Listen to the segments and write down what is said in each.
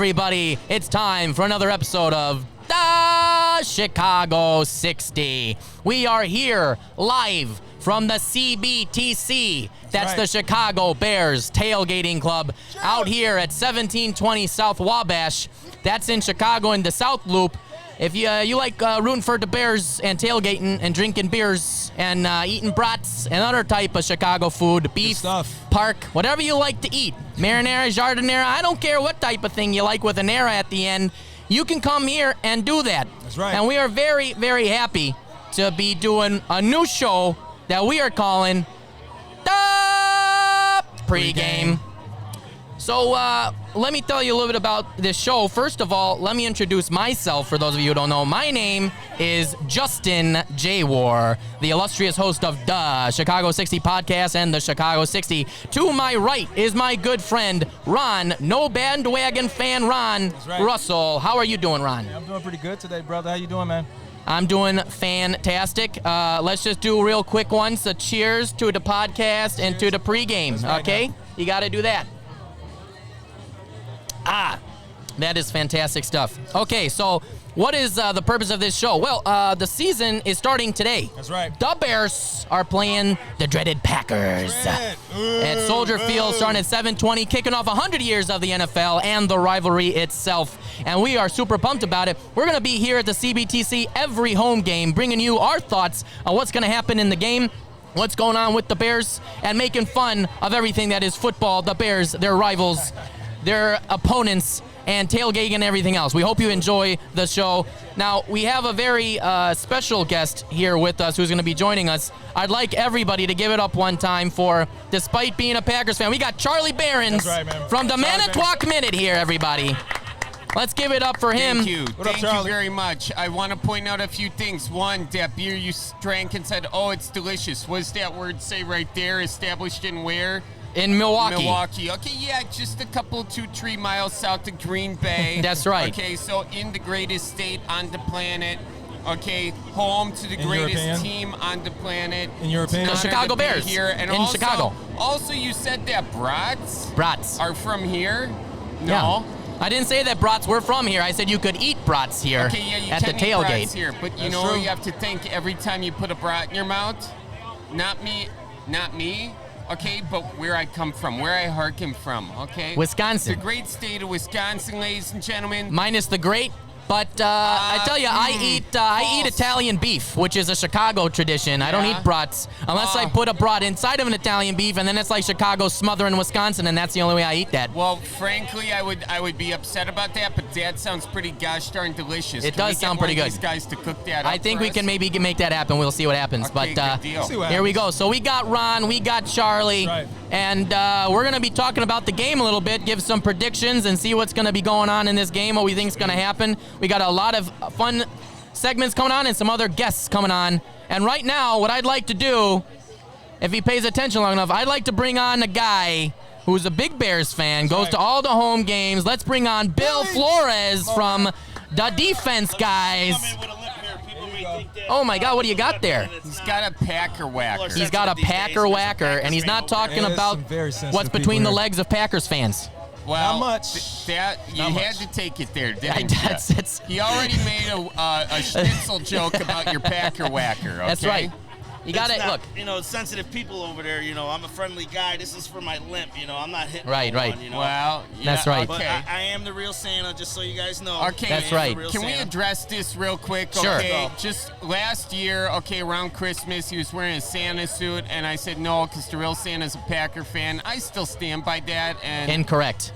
everybody. It's time for another episode of the Chicago 60. We are here live from the CBTC. That's the Chicago Bears Tailgating Club out here at 1720 South Wabash. That's in Chicago in the South Loop. If you like rooting for the Bears and tailgating and drinking beers and eating brats and other type of Chicago food, beef, park, whatever you like to eat, marinara, jardinera, I don't care what type of thing you like with an era at the end, you can come here and do that. That's right. And we are very, very happy to be doing a new show that we are calling the Pregame. So let me tell you a little bit about this show. First of all, let me introduce myself for those of you who don't know. My name is Justin J. War, the illustrious host of the Chicago 60 podcast and the Chicago 60. To my right is my good friend, Ron, no bandwagon fan Ron Russell. How are you doing, Ron? Yeah, I'm doing pretty good today, brother. How you doing, man? I'm doing fantastic. Let's just do real quick ones. A cheers to the podcast and to the pregame, okay? Man. You got to do that. That is fantastic stuff. Okay, so what is the purpose of this show? Well, the season is starting today. That's right. The Bears are playing the dreaded Packers at Soldier Field starting at 7:20, kicking off 100 years of the NFL and the rivalry itself. And we are super pumped about it. We're going to be here at the CBTC every home game, bringing you our thoughts on what's going to happen in the game, what's going on with the Bears, and making fun of everything that is football, the Bears, their rivals, their opponents, and tailgating and everything else. We hope you enjoy the show. Now, we have a very special guest here with us who's going to be joining us. I'd like everybody to give it up one time for, despite being a Packers fan, we got Charlie Berens from the Manitowoc Minute here, everybody. Let's give it up for him. Thank you. Thank you very much. I want to point out a few things. One, that beer you drank and said, oh, it's delicious. What does that word say right there? Established in where? In Milwaukee. Milwaukee. Okay, yeah, just a couple, 2-3 miles south of Green Bay. That's right. Okay, so in the greatest state on the planet. Okay, home to the greatest team on the planet. In your opinion? The Chicago Bears here. And in also, Chicago. Also, you said that brats are from here? No. Yeah. I didn't say that brats were from here. I said you could eat brats here at the tailgate. Brats here, but you know, you have to think every time you put a brat in your mouth, not me, okay, but where I come from, where I hearken from, okay? Wisconsin. The great state of Wisconsin, ladies and gentlemen. Minus the great. But I tell you, I eat Italian beef, which is a Chicago tradition. Yeah. I don't eat brats unless I put a brat inside of an Italian beef, and then it's like Chicago smothering Wisconsin, and that's the only way I eat that. Well, frankly, I would be upset about that, but that sounds pretty gosh darn delicious. It does sound pretty good. These guys to cook that. I think we can maybe make that happen. We'll see what happens. Okay, but good deal. Here we go. So we got Ron, we got Charlie, and we're gonna be talking about the game a little bit, give some predictions, and see what's gonna be going on in this game, what we think is gonna happen. We got a lot of fun segments coming on and some other guests coming on. And right now, what I'd like to do, if he pays attention long enough, I'd like to bring on a guy who's a big Bears fan, goes to all the home games. Let's bring on Bill Flores from the Defense Guys. Oh my God, what do you got there? He's got a Packer whacker. He's got a Packer whacker, and he's not talking about what's between the legs of Packers fans. Well, not much. You had to take it there, didn't you? He already made a schnitzel joke about your Packer whacker, okay? That's right. You got it. Look, you know, sensitive people over there. You know, I'm a friendly guy. This is for my limp. You know, I'm not hitting. Right. One, you know? Well, yeah, that's right. But I am the real Santa, just so you guys know. Okay, that's right. Can we address this real quick? Sure. Okay, just last year, around Christmas, he was wearing a Santa suit, and I said no, because the real Santa's a Packer fan. I still stand by that. And incorrect.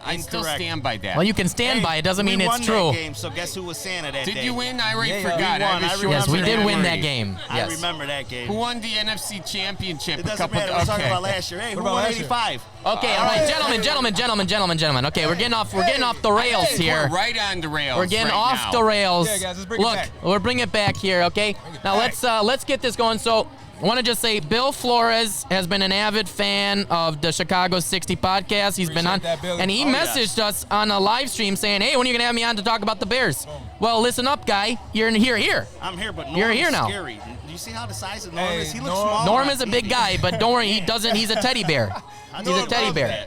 I still stand by that. Well, you can stand by it. Doesn't mean it's true. We won that game, so guess who was Santa that day? Did you win? I already forgot. Yes, we did win that game. Yes. I remember that game. Who won the NFC Championship? It doesn't matter. We're talking about last year. Hey, who won 85? Okay, all right, gentlemen. Okay, we're getting off the rails here. We're right on the rails. We're getting off the rails. Yeah, guys, let's bring it back. We're bringing it back here. Okay. Now let's get this going. So I want to just say Bill Flores has been an avid fan of the Chicago 60 podcast. He's been on, and he messaged us on a live stream saying, hey, when are you going to have me on to talk about the Bears? Well, listen up, guy. You're here. I'm here, but you're here now. Scary. Do you see how the size of Norm is? He looks small. Norm is a big guy, but don't worry, he's a teddy bear. He's a teddy bear.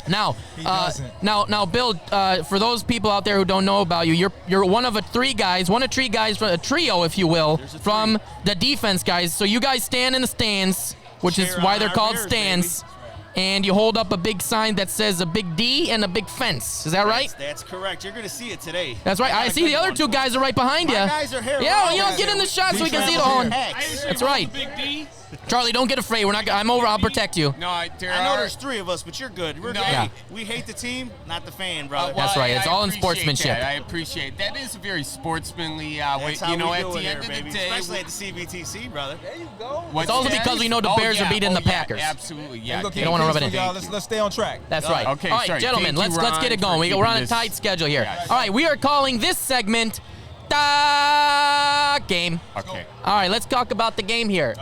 Now, He doesn't. now, Bill. For those people out there who don't know about you, you're one of three guys from a trio, if you will, from the defense guys. So you guys stand in the stands, which is Cheer why on they're our called Bears, stands. And you hold up a big sign that says a big D and a big fence. Is that right? That's correct. You're gonna see it today. That's right. I see the other two guys are right behind you. My guys are here. Yeah, We're you all know, get in the here. shot so we can see the Defense whole. here. Hex. That's right. Charlie, don't get afraid. I'm over. I'll protect you. No, I know there's three of us, but you're good. We're No. good. Yeah. We hate the team, not the fan, brother. That's right. It's all in appreciate sportsmanship. that. I appreciate that. Is a very sportsmanly way. That's how You know, we at do the it end here, of the baby. day, Especially at the CBTC, brother. There you go. It's also because we know the Bears are beating the Packers. Absolutely, yeah. Look, You don't wanna rub it in. y'all. Let's stay on track. That's right. Okay, All right, sorry. gentlemen, Thank you, let's get it Ron, going. for We're on a keeping tight this- schedule here. Yeah. All right, we are calling this segment the game. Okay. All right, let's talk about the game here.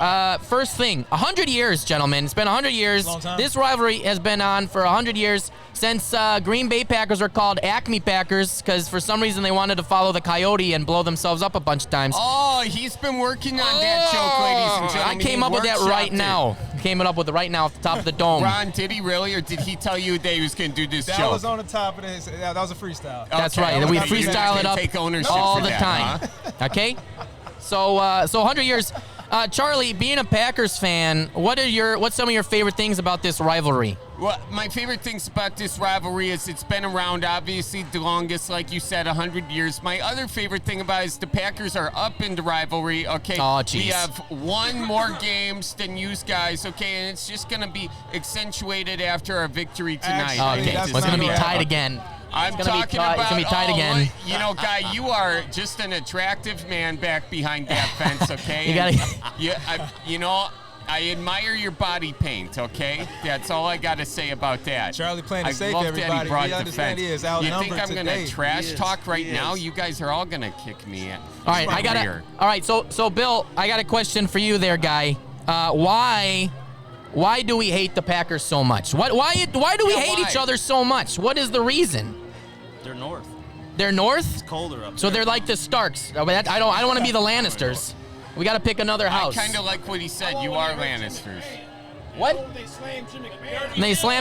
First thing, 100 years, gentlemen. It's been 100 years. Long time. This rivalry has been on for 100 years since Green Bay Packers are called Acme Packers because for some reason they wanted to follow the Coyote and blow themselves up a bunch of times. Oh, he's been working on that joke, ladies and I gentlemen. came He up with that right workshopped it. now. Came up with it right now off the top of the dome. Ron, did he really, or did he tell you that he was going to do this That joke? was on the top of this. That was a freestyle. That's Okay, right. We okay, you freestyle guys it can up take ownership all for the that, time. huh? Okay? So 100 years. Charlie, being a Packers fan, what's some of your favorite things about this rivalry? Well, my favorite things about this rivalry is it's been around, obviously, the longest, like you said, 100 years. My other favorite thing about it is the Packers are up in the rivalry, okay? Oh, jeez. We have one more games than you guys, okay? And it's just going to be accentuated after our victory tonight. Actually, Okay, that's it's going to be not tied bad. again. I'm It's gonna be talking tied- about. it's gonna be tied again. Well, you know, Guy, you are just an attractive man back behind that fence. Okay. You gotta- I admire your body paint. Okay, that's all I got to say about that. Charlie playing it I safe, love everybody. that he brought We the understand fence. he is You outnumbered think I'm today. gonna trash He is. talk right He now? is. You guys are all gonna kick me. All right, all right. So Bill, I got a question for you there, Guy. Why do we hate the Packers so much? Why do we hate each other so much? What is the reason? They're north. They're north, It's colder up so there. they're like the Starks. I don't want to be the Lannisters. We got to pick another I house. kind of like what he said. You are Lannisters. What? They slammed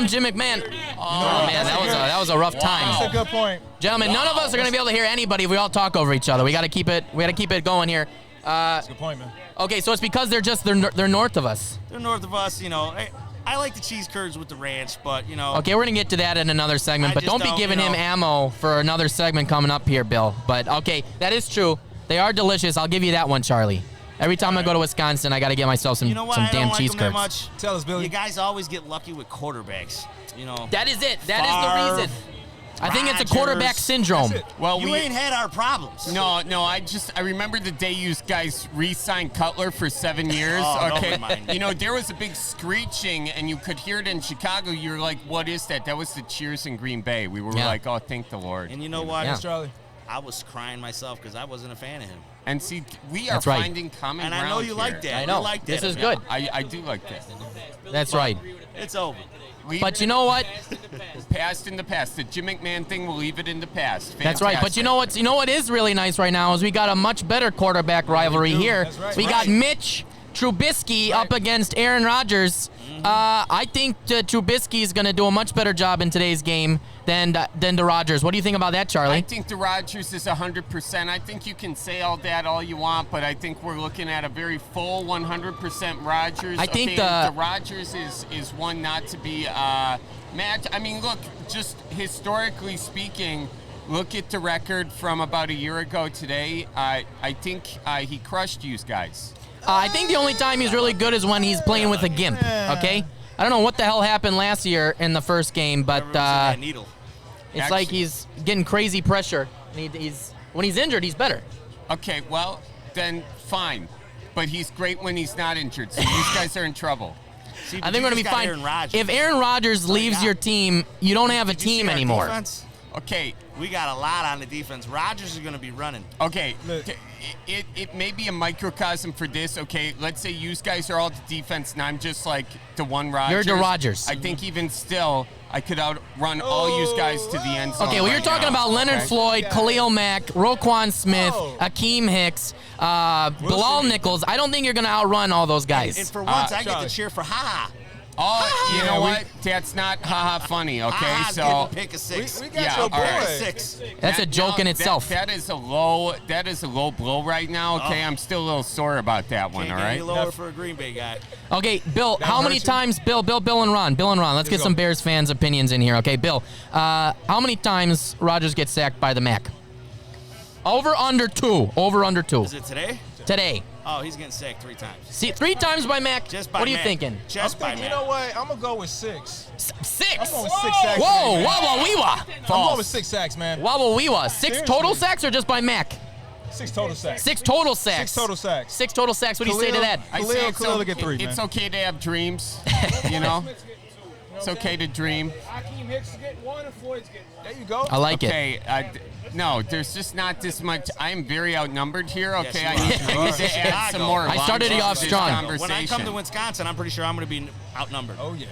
Jim McMahon. Oh man, that was a rough time. That's a good point. Gentlemen, none of us are going to be able to hear anybody if we all talk over each other. We got to keep it going here. That's a good point, man. Okay, so it's because they're north of us. They're north of us, you know. I like the cheese curds with the ranch, but, you know. Okay, we're gonna get to that in another segment, I but just don't be don't, giving you him know. ammo for another segment coming up here, Bill. But okay, that is true. They are delicious. I'll give you that one, Charlie. Every time I go to Wisconsin, I got to get myself some You know why some I damn don't like cheese them that curds. much? Tell us, Billy. You guys always get lucky with quarterbacks, you know. That is it. That is the reason. I think it's a quarterback Rodgers. syndrome. That's it. Well, You ain't had our problems. No, I remember the day you guys re-signed Cutler for 7 years. Oh, okay, don't remind me. you know there was a big screeching, and you could hear it in Chicago. You were like, "What is that?" That was the cheers in Green Bay. We were Yeah. like, "Oh, thank the Lord." And you know what? Yeah. Charlie. I was crying myself because I wasn't a fan of him. And see, we are That's right. finding common And ground I know you here. like that. I know. You like that. This is of good. me. I do like that. That's right. It's over. Leave But you know what? past in the past. The Jim McMahon thing, we'll leave it in the past. That's right. But you know what is really nice right now is we got a much better quarterback rivalry do. here. That's right. We got Right. Mitch Trubisky up against Aaron Rodgers. I think Trubisky is going to do a much better job in today's game than the Rodgers. What do you think about that, Charlie? I think the Rodgers is 100%. I think you can say all that all you want, but I think we're looking at a very full 100% Rodgers. I think okay, the Rodgers is one not to be matched. I mean, look, just historically speaking, look at the record from about a year ago today. I think he crushed you guys. I think the only time he's really good is when he's playing with a gimp, okay? I don't know what the hell happened last year in the first game, but Everyone's in that needle. it's like he's getting crazy pressure. And when he's injured, he's better. Okay, well, then fine. But he's great when he's not injured, so these guys are in trouble. See, I but think you we're going to be just got fine. Aaron Rodgers. If Aaron Rodgers leaves your team, you don't have a Did you see team our anymore. defense? Okay, We got a lot on the defense. Rodgers is going to be running. okay. Look. It may be a microcosm for this. Okay, let's say you guys are all the defense, and I'm just like the one Rodgers. You're the Rodgers. I think even still, I could outrun all you guys to the end zone. Okay, well, you're right talking now, about Leonard okay? Floyd, Khalil Mack, Roquan Smith, Oh. Akeem Hicks, Bilal Nichols. I don't think you're going to outrun all those And guys. for once, I get Charlie. to cheer for Ha. Oh, you know what? That's not funny, okay? So pick a six. We got Yeah, your all boy. right. Six. That's a joke in itself. That is a low blow right now, okay? I'm still a little sore about that one, Can't all get right? any lower for a Green Bay guy. Okay, Bill, That how many hurts you? times, Bill and Ron, let's get go. some Bears fans' opinions in here, okay? Bill, how many times Rodgers gets sacked by the Mac? Over, under 2. Is it today? Today. Oh, he's getting sacked 3 times. See, 3 times by Mac. Just by What are you Mac. thinking? Just by You Mac. know what? I'm going to go with 6. 6. I'm going with 6 sacks. Whoa, today, man. wah-wah-wee-wah. I'm going with 6 sacks, man. Wah-wah-wee-wah. 6 Seriously. total sacks or just by Mac? 6 total sacks. 6 total sacks. 6 total sacks. 6 total sacks. What do you say to that? I Khalil- say Khalil will get 3, it's man. okay to have dreams, you know? It's okay to dream. Hakeem Hicks is getting 1 and Floyd's getting 1. There you go. I like it. Okay, no, there's just not this much. I'm very outnumbered here, okay? Yes, I you need are. to add some more. I started lunch you off to this strong. conversation. When I come to Wisconsin, I'm pretty sure I'm going to be outnumbered. Oh, yeah.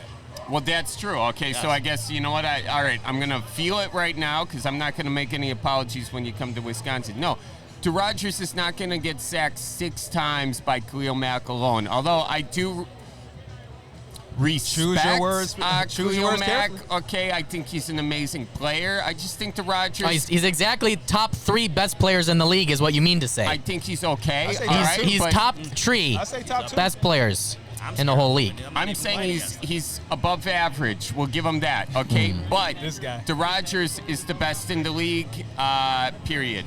Well, that's true. Okay, so I guess, you know what? All right, I'm going to feel it right now because I'm not going to make any apologies when you come to Wisconsin. No, Rodgers is not going to get sacked 6 times by Khalil Mack alone. Although I do respect Choose your words. Choose your Khalil words Mack. carefully. Okay, I think he's an amazing player. I just think the Rodgers. Oh, he's exactly top 3 best players in the league is what you mean to say. I think he's okay. I say all top right, two. He's but top 3 I say top 2. best players I'm in the scared. whole league. I'm saying he's above average. We'll give him that. Okay, but This guy. the Rodgers is the best in the league. Period.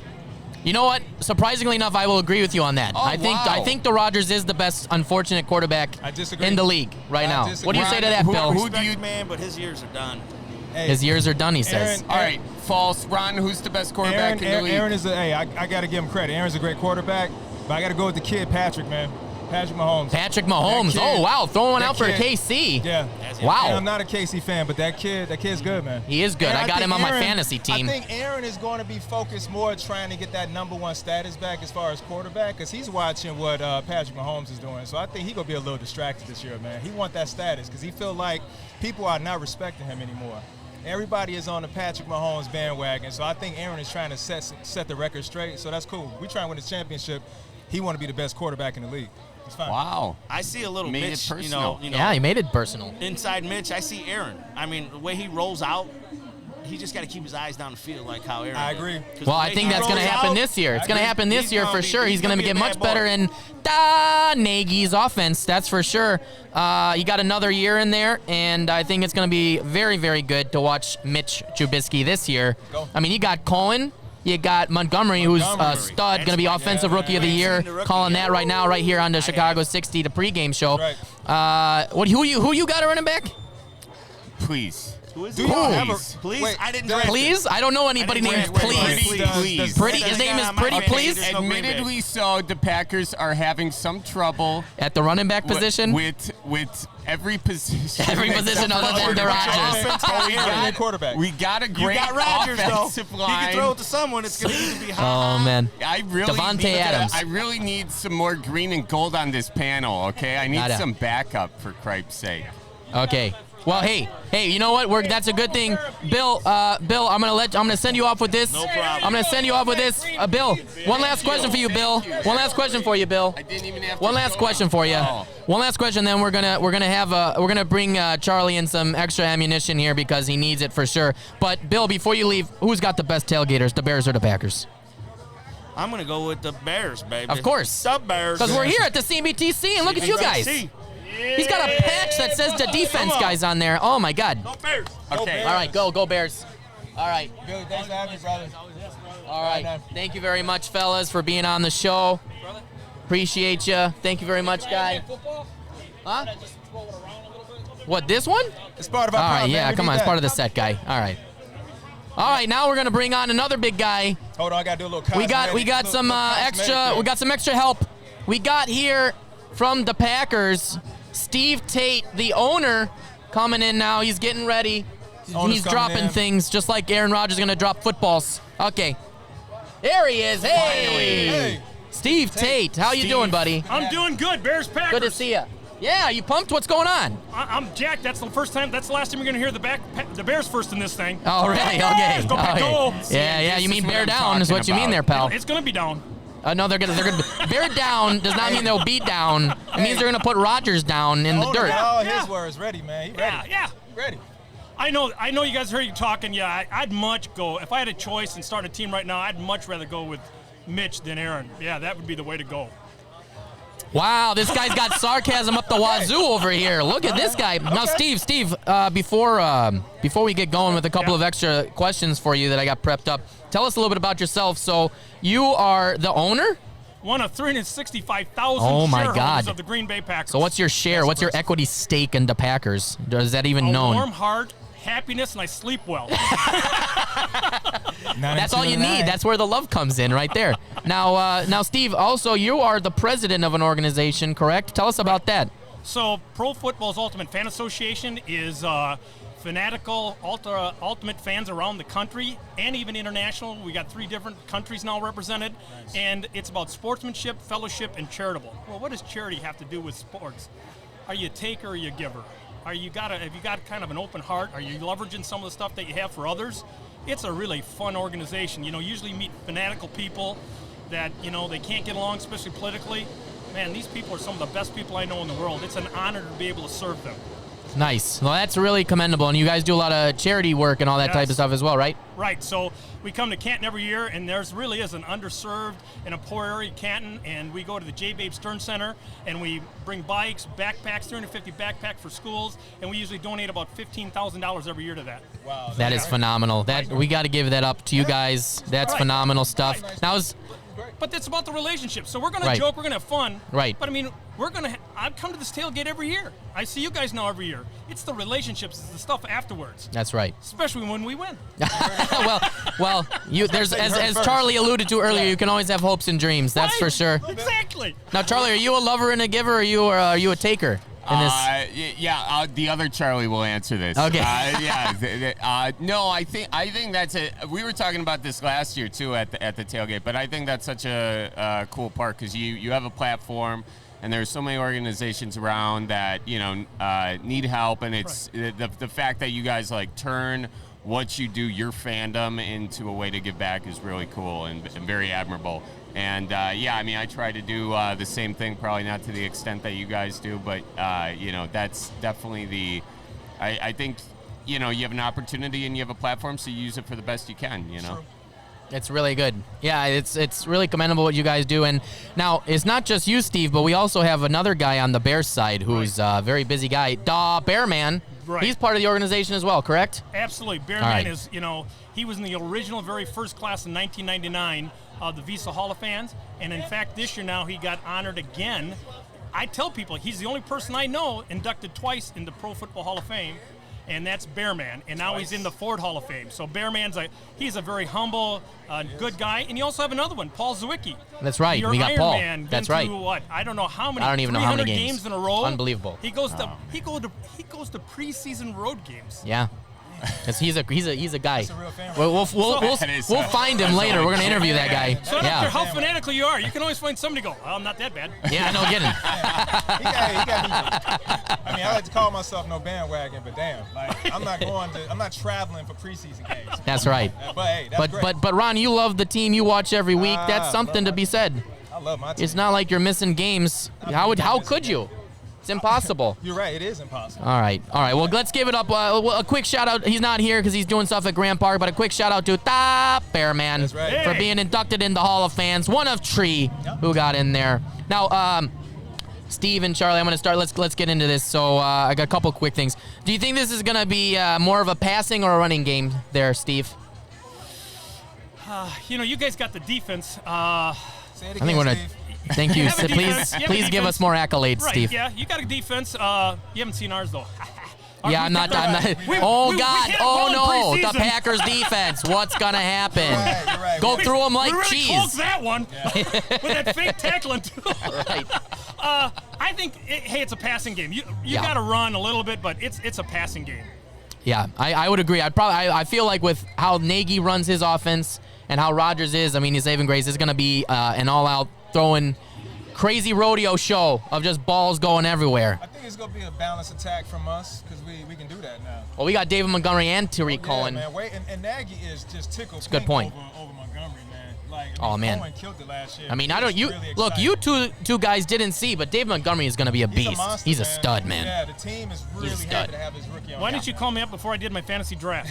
You know what? Surprisingly enough, I will agree with you on that. Oh, I wow. think the Rodgers is the best unfortunate quarterback I disagree. in the league right I now. disagree. What do you say to that, Who- Bill? who do you- man, but his years are done. Hey, His years are done, he says. Aaron- All right, false. Ron, who's the best quarterback in the league? Aaron is I got to give him credit. Aaron's a great quarterback, but I got to go with the kid, Patrick, man. Patrick Mahomes. Patrick Mahomes. That kid- Oh, wow. Throwing one that out for kid- KC. Yeah. Wow. And I'm not a KC fan, but that kid's good, man. He is good. And I got think him on my Aaron- fantasy team. I think Aaron is going to be focused more trying to get that #1 status back as far as quarterback because he's watching what Patrick Mahomes is doing. So I think he's going to be a little distracted this year, man. He wants that status because he feel like people are not respecting him anymore. Everybody is on the Patrick Mahomes bandwagon. So I think Aaron is trying to set the record straight. So that's cool. We trying to win the championship. He want to be the best quarterback in the league. It's fine. Wow. I see a little Made it Mitch, personal. Yeah, he made it personal. inside Mitch, I see Aaron. I mean, the way he rolls out, he just got to keep his eyes down the field like how Aaron I did. agree. 'Cause Well, the I way think he that's going to rolls happen out, this year. It's going to agree. happen this He's year gonna for be- sure. He's going to be a get bad much boy. better in Nagy's offense, that's for sure. You got another year in there, and I think it's going to be very, very good to watch Mitch Trubisky this year. Go. I mean, you got Cohen. You got Montgomery, who's a Montgomery. stud, going to be Offensive Rookie of the Year. the rookie, Calling yeah. that right now, right here on the Chicago 60, the pregame show. Right. Who you got a running back? Please. Who is Do he? y'all have a Please? wait, I didn't does- draft him. Please? I don't know anybody Wait, named wait, Please. wait, Please. Pretty. Does His that name guy is on my Pretty fantasy Please. there's no Green Bay. Admittedly so, the Packers are having some trouble At the running back position. with every position. Every position other than the Rodgers. Oh, we got a quarterback. We got a You great got Rodgers, though. offensive He line. can throw it to someone. It's going to either be Oh man. I really Devontae need Adams. I really need some more green and gold on this panel, okay? I need Gotta. some backup for Cripe's sake. Okay. Well, hey, you know what? That's a good thing, Bill. I'm gonna send you off with this. No problem. I'm gonna send you off with this, Bill. One last question for you, Bill. One last question for you, Bill. I didn't even have to One last show question up. for you. Oh. One last question, then we're gonna bring Charlie in some extra ammunition here because he needs it for sure. But Bill, before you leave, who's got the best tailgaters, the Bears or the Packers? I'm going to go with the Bears, baby. Of course. The Bears. Because we're here at the CBTC, and look at you guys. CBTC. He's got a patch that says the defense guys on there. Oh my God. Go Bears. Okay. All right, go Bears. All right. Billy, thanks for having me, brother. All right. Thank you very much, fellas, for being on the show. Appreciate you. Thank you very much, guy. Huh? What, this one? It's part of our All right, problem, yeah, man. We come need on. It's that. part of the set, guy. All right. All right, now we're going to bring on another big guy. Hold on, I gotta do a little. We got some extra help. We got here from the Packers, Steve Tate, the owner, coming in now. He's getting ready. Owner's He's coming dropping in. things just like Aaron Rodgers is going to drop footballs. Okay. There he is. Hey. Hey. Steve Tate. How you doing, buddy? I'm doing good. Bears Packers. Good to see you. Yeah, you pumped? What's going on? I'm jacked. That's the last time you're going to hear the Bears first in this thing. Oh, really? Okay. Bears, go Pack, go. Yeah, you this mean is what bear I'm down is talking what you mean about. there, pal. It's going to be down. No, they're gonna bear down does not mean they'll beat down. It means they're gonna put Rodgers down in the dirt. All his words ready, man. He ready. Yeah. He ready. I know you guys heard you talking. Yeah, I'd much go. If I had a choice and start a team right now, I'd much rather go with Mitch than Aaron. Yeah, that would be the way to go. Wow, this guy's got sarcasm up the wazoo over here. Look at this guy. Now, Steve, before we get going with a couple of extra questions for you that I got prepped up, tell us a little bit about yourself. So you are the owner? One of 365,000 shareholders of the Green Bay Packers. So what's your share? What's your equity stake in the Packers? Is that even known? Warm heart, happiness, and I sleep well. That's all you need. That's where the love comes in, right there. Now, Steve, also you are the president of an organization, correct? Tell us about that. So, Pro Football's Ultimate Fan Association is fanatical, ultimate fans around the country and even international. We got 3 different countries now represented, and it's about sportsmanship, fellowship, and charitable. Well, what does charity have to do with sports? Are you a taker or are you a giver? Have you got kind of an open heart? Are you leveraging some of the stuff that you have for others? It's a really fun organization. Usually meet fanatical people that, they can't get along, especially politically. Man, these people are some of the best people I know in the world. It's an honor to be able to serve them. Nice. Well, that's really commendable. And you guys do a lot of charity work and all that type of stuff as well, right? Right. So we come to Canton every year, and there's really is an underserved and a poor area, Canton, and we go to the J. Babe Stern Center, and we bring bikes, backpacks, 350 backpack for schools, and we usually donate about $15,000 every year to that. Wow. That is phenomenal. We got to give that up to you guys. That's phenomenal stuff. Now, but it's about the relationship. So we're going to joke, we're going to have fun. Right. But I mean, I come to this tailgate every year. I see you guys now every year. It's the relationships, it's the stuff afterwards. That's right. Especially when we win. As Charlie alluded to earlier, you can always have hopes and dreams. That's for sure. Exactly. Now, Charlie, are you a lover and a giver, or are you a taker? The other Charlie will answer this. Okay. No, I think that's we were talking about this last year too at the tailgate, but I think that's such a cool part because you have a platform, and there's so many organizations around that need help, and it's the fact that you guys turn what you do, your fandom, into a way to give back is really cool and very admirable. And, I try to do the same thing, probably not to the extent that you guys do, but, that's definitely I think, you have an opportunity and you have a platform, so you use it for the best you can, True. It's really good. Yeah, it's really commendable what you guys do. And now, it's not just you, Steve, but we also have another guy on the Bears side who's a very busy guy, Bearman. Right. He's part of the organization as well, correct? Absolutely. Bearman is, he was in the original very first class in 1999 of the Visa Hall of Fans. And in fact, this year now he got honored again. I tell people he's the only person I know inducted twice in the Pro Football Hall of Fame, and that's Bearman. And now he's in the Ford Hall of Fame. So Bearman's he's a very humble, good guy. And you also have another one, Paul Zwicky. That's right. Your We got Iron Paul. Man, That's right. What? I don't know how many. I don't even know how many games in a row. Unbelievable. He goes to preseason road games. Yeah. Because he's a guy. That's a real fan. We'll find him later. We're gonna interview that guy. So I don't care how fanatical you are, you can always find somebody to go, I'm not that bad. Yeah, no kidding. I like to call myself no bandwagon, but damn, I'm not traveling for preseason games. That's right. But hey, that's great. But Ron, you love the team. You watch every week. That's something to be said. I love my team. It's not like you're missing games. How could you? It's impossible. You're right. It is impossible. All right. Well, let's give it up. A quick shout out. He's not here because he's doing stuff at Grand Park, but a quick shout out to Bearman for being inducted in the Hall of Fans. One of three who got in there. Now, Steve and Charlie, I'm going to start. Let's get into this. So I got a couple quick things. Do you think this is going to be more of a passing or a running game there, Steve? You guys got the defense. Say it I again, think we're going to. Steve. Thank you. Please give us more accolades, right, Steve. Yeah, you got a defense. You haven't seen ours, though. Yeah, I'm not. Oh, God. The Packers defense. What's going to happen? You're right. Go through them like we really cheese. closed that one with that fake tackling, too. Right. I think, it's a passing game. You got to run a little bit, but it's a passing game. Yeah, I would agree. I feel like with how Nagy runs his offense and how Rodgers is, his saving grace is going to be an all-out throwing crazy rodeo show of just balls going everywhere. I think it's going to be a balanced attack from us because we can do that now. Well, we got David Montgomery and Tariq Cohen. Man. And Nagy is just tickled That's a good point. over Montgomery, man. Oh, man. Cohen killed it last year. I mean, He I don't. was You really look. excited. You two guys didn't see, but Dave Montgomery is going to be a He's beast. a monster, He's a stud, man. Yeah, the team is really He's a happy stud. to have his rookie on. Why didn't you call me up before I did my fantasy draft?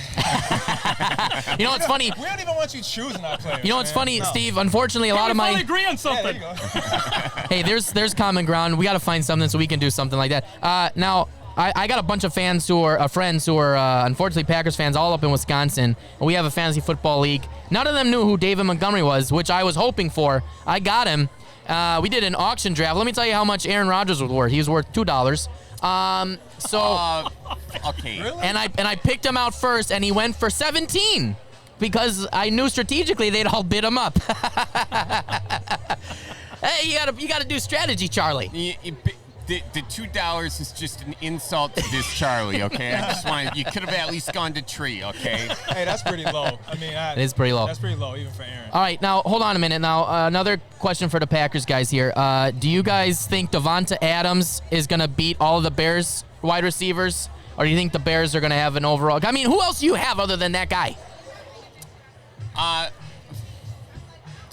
You know what's funny? We don't even want you choosing our players. You know what's man. funny, No. Steve? Unfortunately, a lot of we finally my agree on Yeah, something. there you go. hey, there's common ground. We got to find something so we can do something like that. Now, I got a bunch of fans who are friends who are unfortunately Packers fans all up in Wisconsin. We have a fantasy football league. None of them knew who David Montgomery was, which I was hoping for. I got him. We did an auction draft. Let me tell you how much Aaron Rodgers was worth. He was worth $2. Okay. Really? And I picked him out first, and he went for 17 because I knew strategically they'd all bid him up. Hey, you gotta do strategy, Charlie. The $2 is just an insult to this Charlie, okay? I just wanted, you could have at least gone to tree, okay? Hey, that's pretty low. I mean, It is pretty low. That's pretty low, even for Aaron. All right, now hold on a minute. Now another question for the Packers guys here. Do you guys think Devonta Adams is gonna beat all of the Bears wide receivers, or do you think the Bears are gonna have an overall? I mean, who else do you have other than that guy?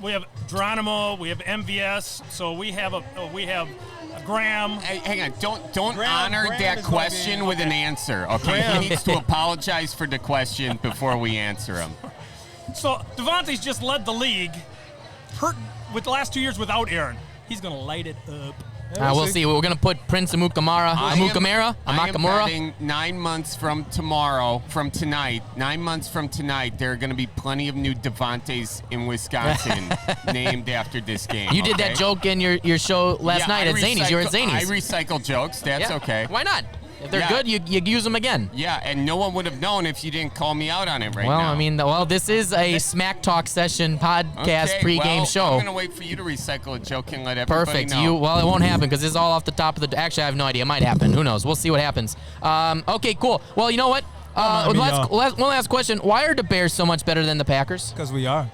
We have Geronimo, we have MVS, so we have Graham. Hey, hang on, don't Graham- honor Graham that is gonna question be- with an answer, okay? He needs to apologize for the question before we answer him. So Devontae's just led the league, hurt with the last 2 years without Aaron. He's gonna light it up. We'll see. We're gonna put Prince Amukamara. I am Amakamura. betting 9 months from tonight, there are going to be plenty of new Devontaes in Wisconsin named after this game. You did okay? that joke in your show last night at Zany's. You were at Zany's. I recycle jokes. That's Yeah. okay. Why not? If they're Yeah. good, you use them again. Yeah, and no one would have known if you didn't call me out on it right Well, now. I mean, this is a Smack Talk session podcast Okay, pregame well, show. I'm going to wait for you to recycle a joke and let everybody Perfect. know. Well, it won't happen because this is all off the top of the. Actually, I have no idea. It might happen. Who knows? We'll see what happens. Okay, cool. Well, you know what? mind me, One last question. Why are the Bears so much better than the Packers? Because we are.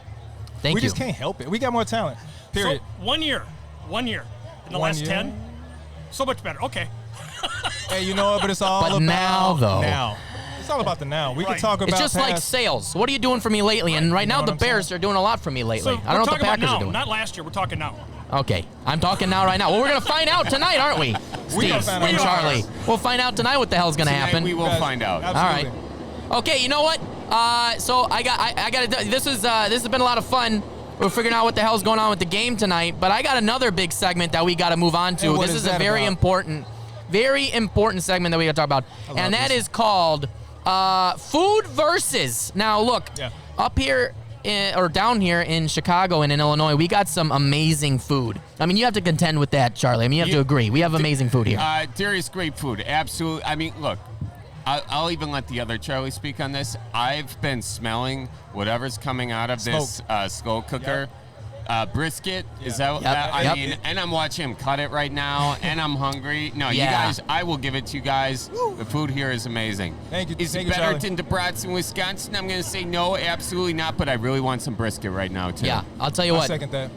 Thank We you. just can't help it. We got more talent. Period. So 1 year. In the last 10, so much better. Okay. Hey, you know what? But it's all But about now, though. now. It's all about the now. We Right. can talk about It's just like past- sales. What are you doing for me lately? And right You know now, what the I'm Bears saying? are doing a lot for me lately. So I don't know we're what the talking about Packers now, are doing. not last year. We're talking now. Okay, I'm talking now right now. Well, we're going to find out tonight, aren't we? Steve gonna find and out. Charlie. We'll find out tonight what the hell's going to Tonight happen. we will Guys, find out. absolutely. All right. Okay, you know what? So I got this has been a lot of fun. We're figuring out what the hell's going on with the game tonight, but I got another big segment that we got to move on to. And what This is is a that very about? very important segment that we got to talk about, and that is called Food Versus. Now, look, Yeah. up here or down here in Chicago and in Illinois, we got some amazing food. I mean, you have to contend with that, Charlie. I mean, you have to agree. We have amazing food here. There is great food. Absolutely. I mean, look, I'll even let the other Charlie speak on this. I've been smelling whatever's coming out of this slow cooker. Brisket, is that? Yep. I Yep. mean, and I'm watching him cut it right now, and I'm hungry. No, you Yeah. guys, I will give it to you guys. The food here is amazing. Thank you. Is Thank it you, better Charlie. than the brats in Wisconsin? I'm going to say no, absolutely not. But I really want some brisket right now too. Yeah, I'll tell you I what. second that.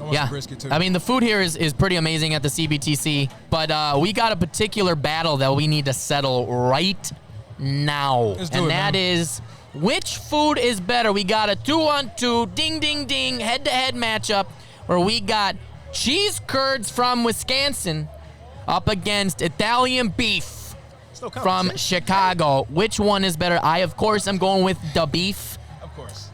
I want some brisket too. I mean, the food here is pretty amazing at the CBTC, but we got a particular battle that we need to settle right now. Let's do and it, that man. is which food is better. We got a 2-on-2 ding ding ding head-to-head matchup where we got cheese curds from Wisconsin up against Italian beef Still from competition. Chicago. Which one is better? I, of course, am going with the beef. Of course.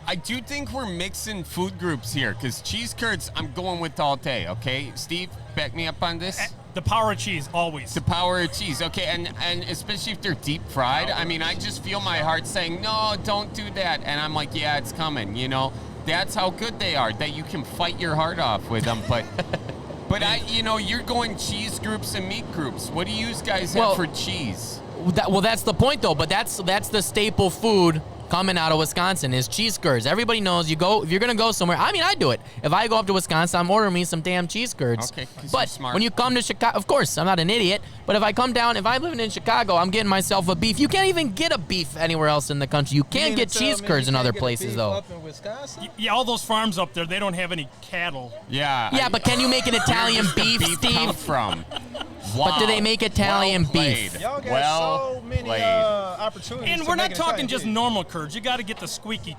I do think we're mixing food groups here because cheese curds, I'm going with all day. Okay, Steve, back me up on this. The power of cheese, always. The power of cheese, okay, and especially if they're deep fried. I mean, I just feel my heart saying, no, don't do that. And I'm like, yeah, it's coming, you know. That's how good they are, that you can fight your heart off with them. But you're going cheese groups and meat groups. What do you guys have for cheese? That's the point, though. But that's the staple food coming out of Wisconsin is cheese curds. Everybody knows if you're gonna go somewhere. I mean, I do it. If I go up to Wisconsin, I'm ordering me some damn cheese curds. Okay, 'cause you're but smart. when you come to Chicago, of course, I'm not an idiot. But But if I come down, if I'm living in Chicago, I'm getting myself a beef. You can't even get a beef anywhere else in the country. You can get cheese curds in other places, though. Up in Wisconsin? Yeah, all those farms up there, they don't have any cattle. Yeah. Yeah, but can you make an Italian beef, Come Steve? from. But do they make Italian beef? Y'all got so many opportunities. And to we're make not an talking Italian just beef. normal curds. You got to get the squeaky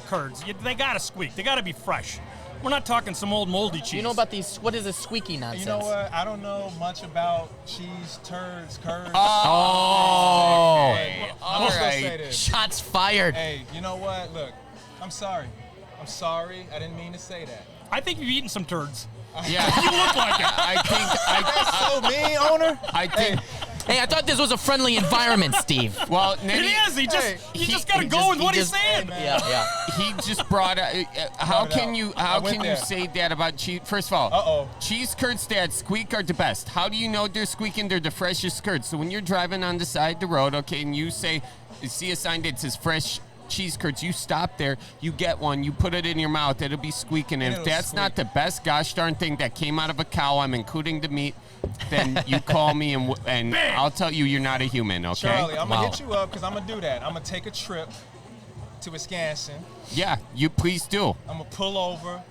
curds. They got to squeak. They got to be fresh. We're not talking some old moldy cheese. You know about these? What is this squeaky nonsense? You know what? I don't know much about cheese, turds, curds. Oh, Hey, all I'm just gonna right. say this. shots fired. Hey, you know what? Look, I'm sorry. I'm sorry. I didn't mean to say that. I think you've eaten some turds. Yeah. You look like it. I So mean, owner. think. Hey, I thought this was a friendly environment, Steve. Well, It Nitty, is. You just got to he go just- with he what he's just- saying. Yeah. he just brought. How Brought it can out. you? I How went can you there. say that about cheese? First of all, Uh-oh. cheese curds that squeak are the best. How do you know they're squeaking? They're the freshest curds. So when you're driving on the side of the road, okay, and you see a sign that says fresh cheese curds, you stop there, you get one, you put it in your mouth, it'll be squeaking. And if It'll that's not the squeak. best gosh darn thing that came out of a cow, I'm including the meat, then you call me and I'll tell you you're not a human, okay? Charlie, I'm Wow. gonna hit you up because I'm gonna do that. I'm gonna take a trip to Wisconsin. Yeah, you please do. I'm gonna pull over,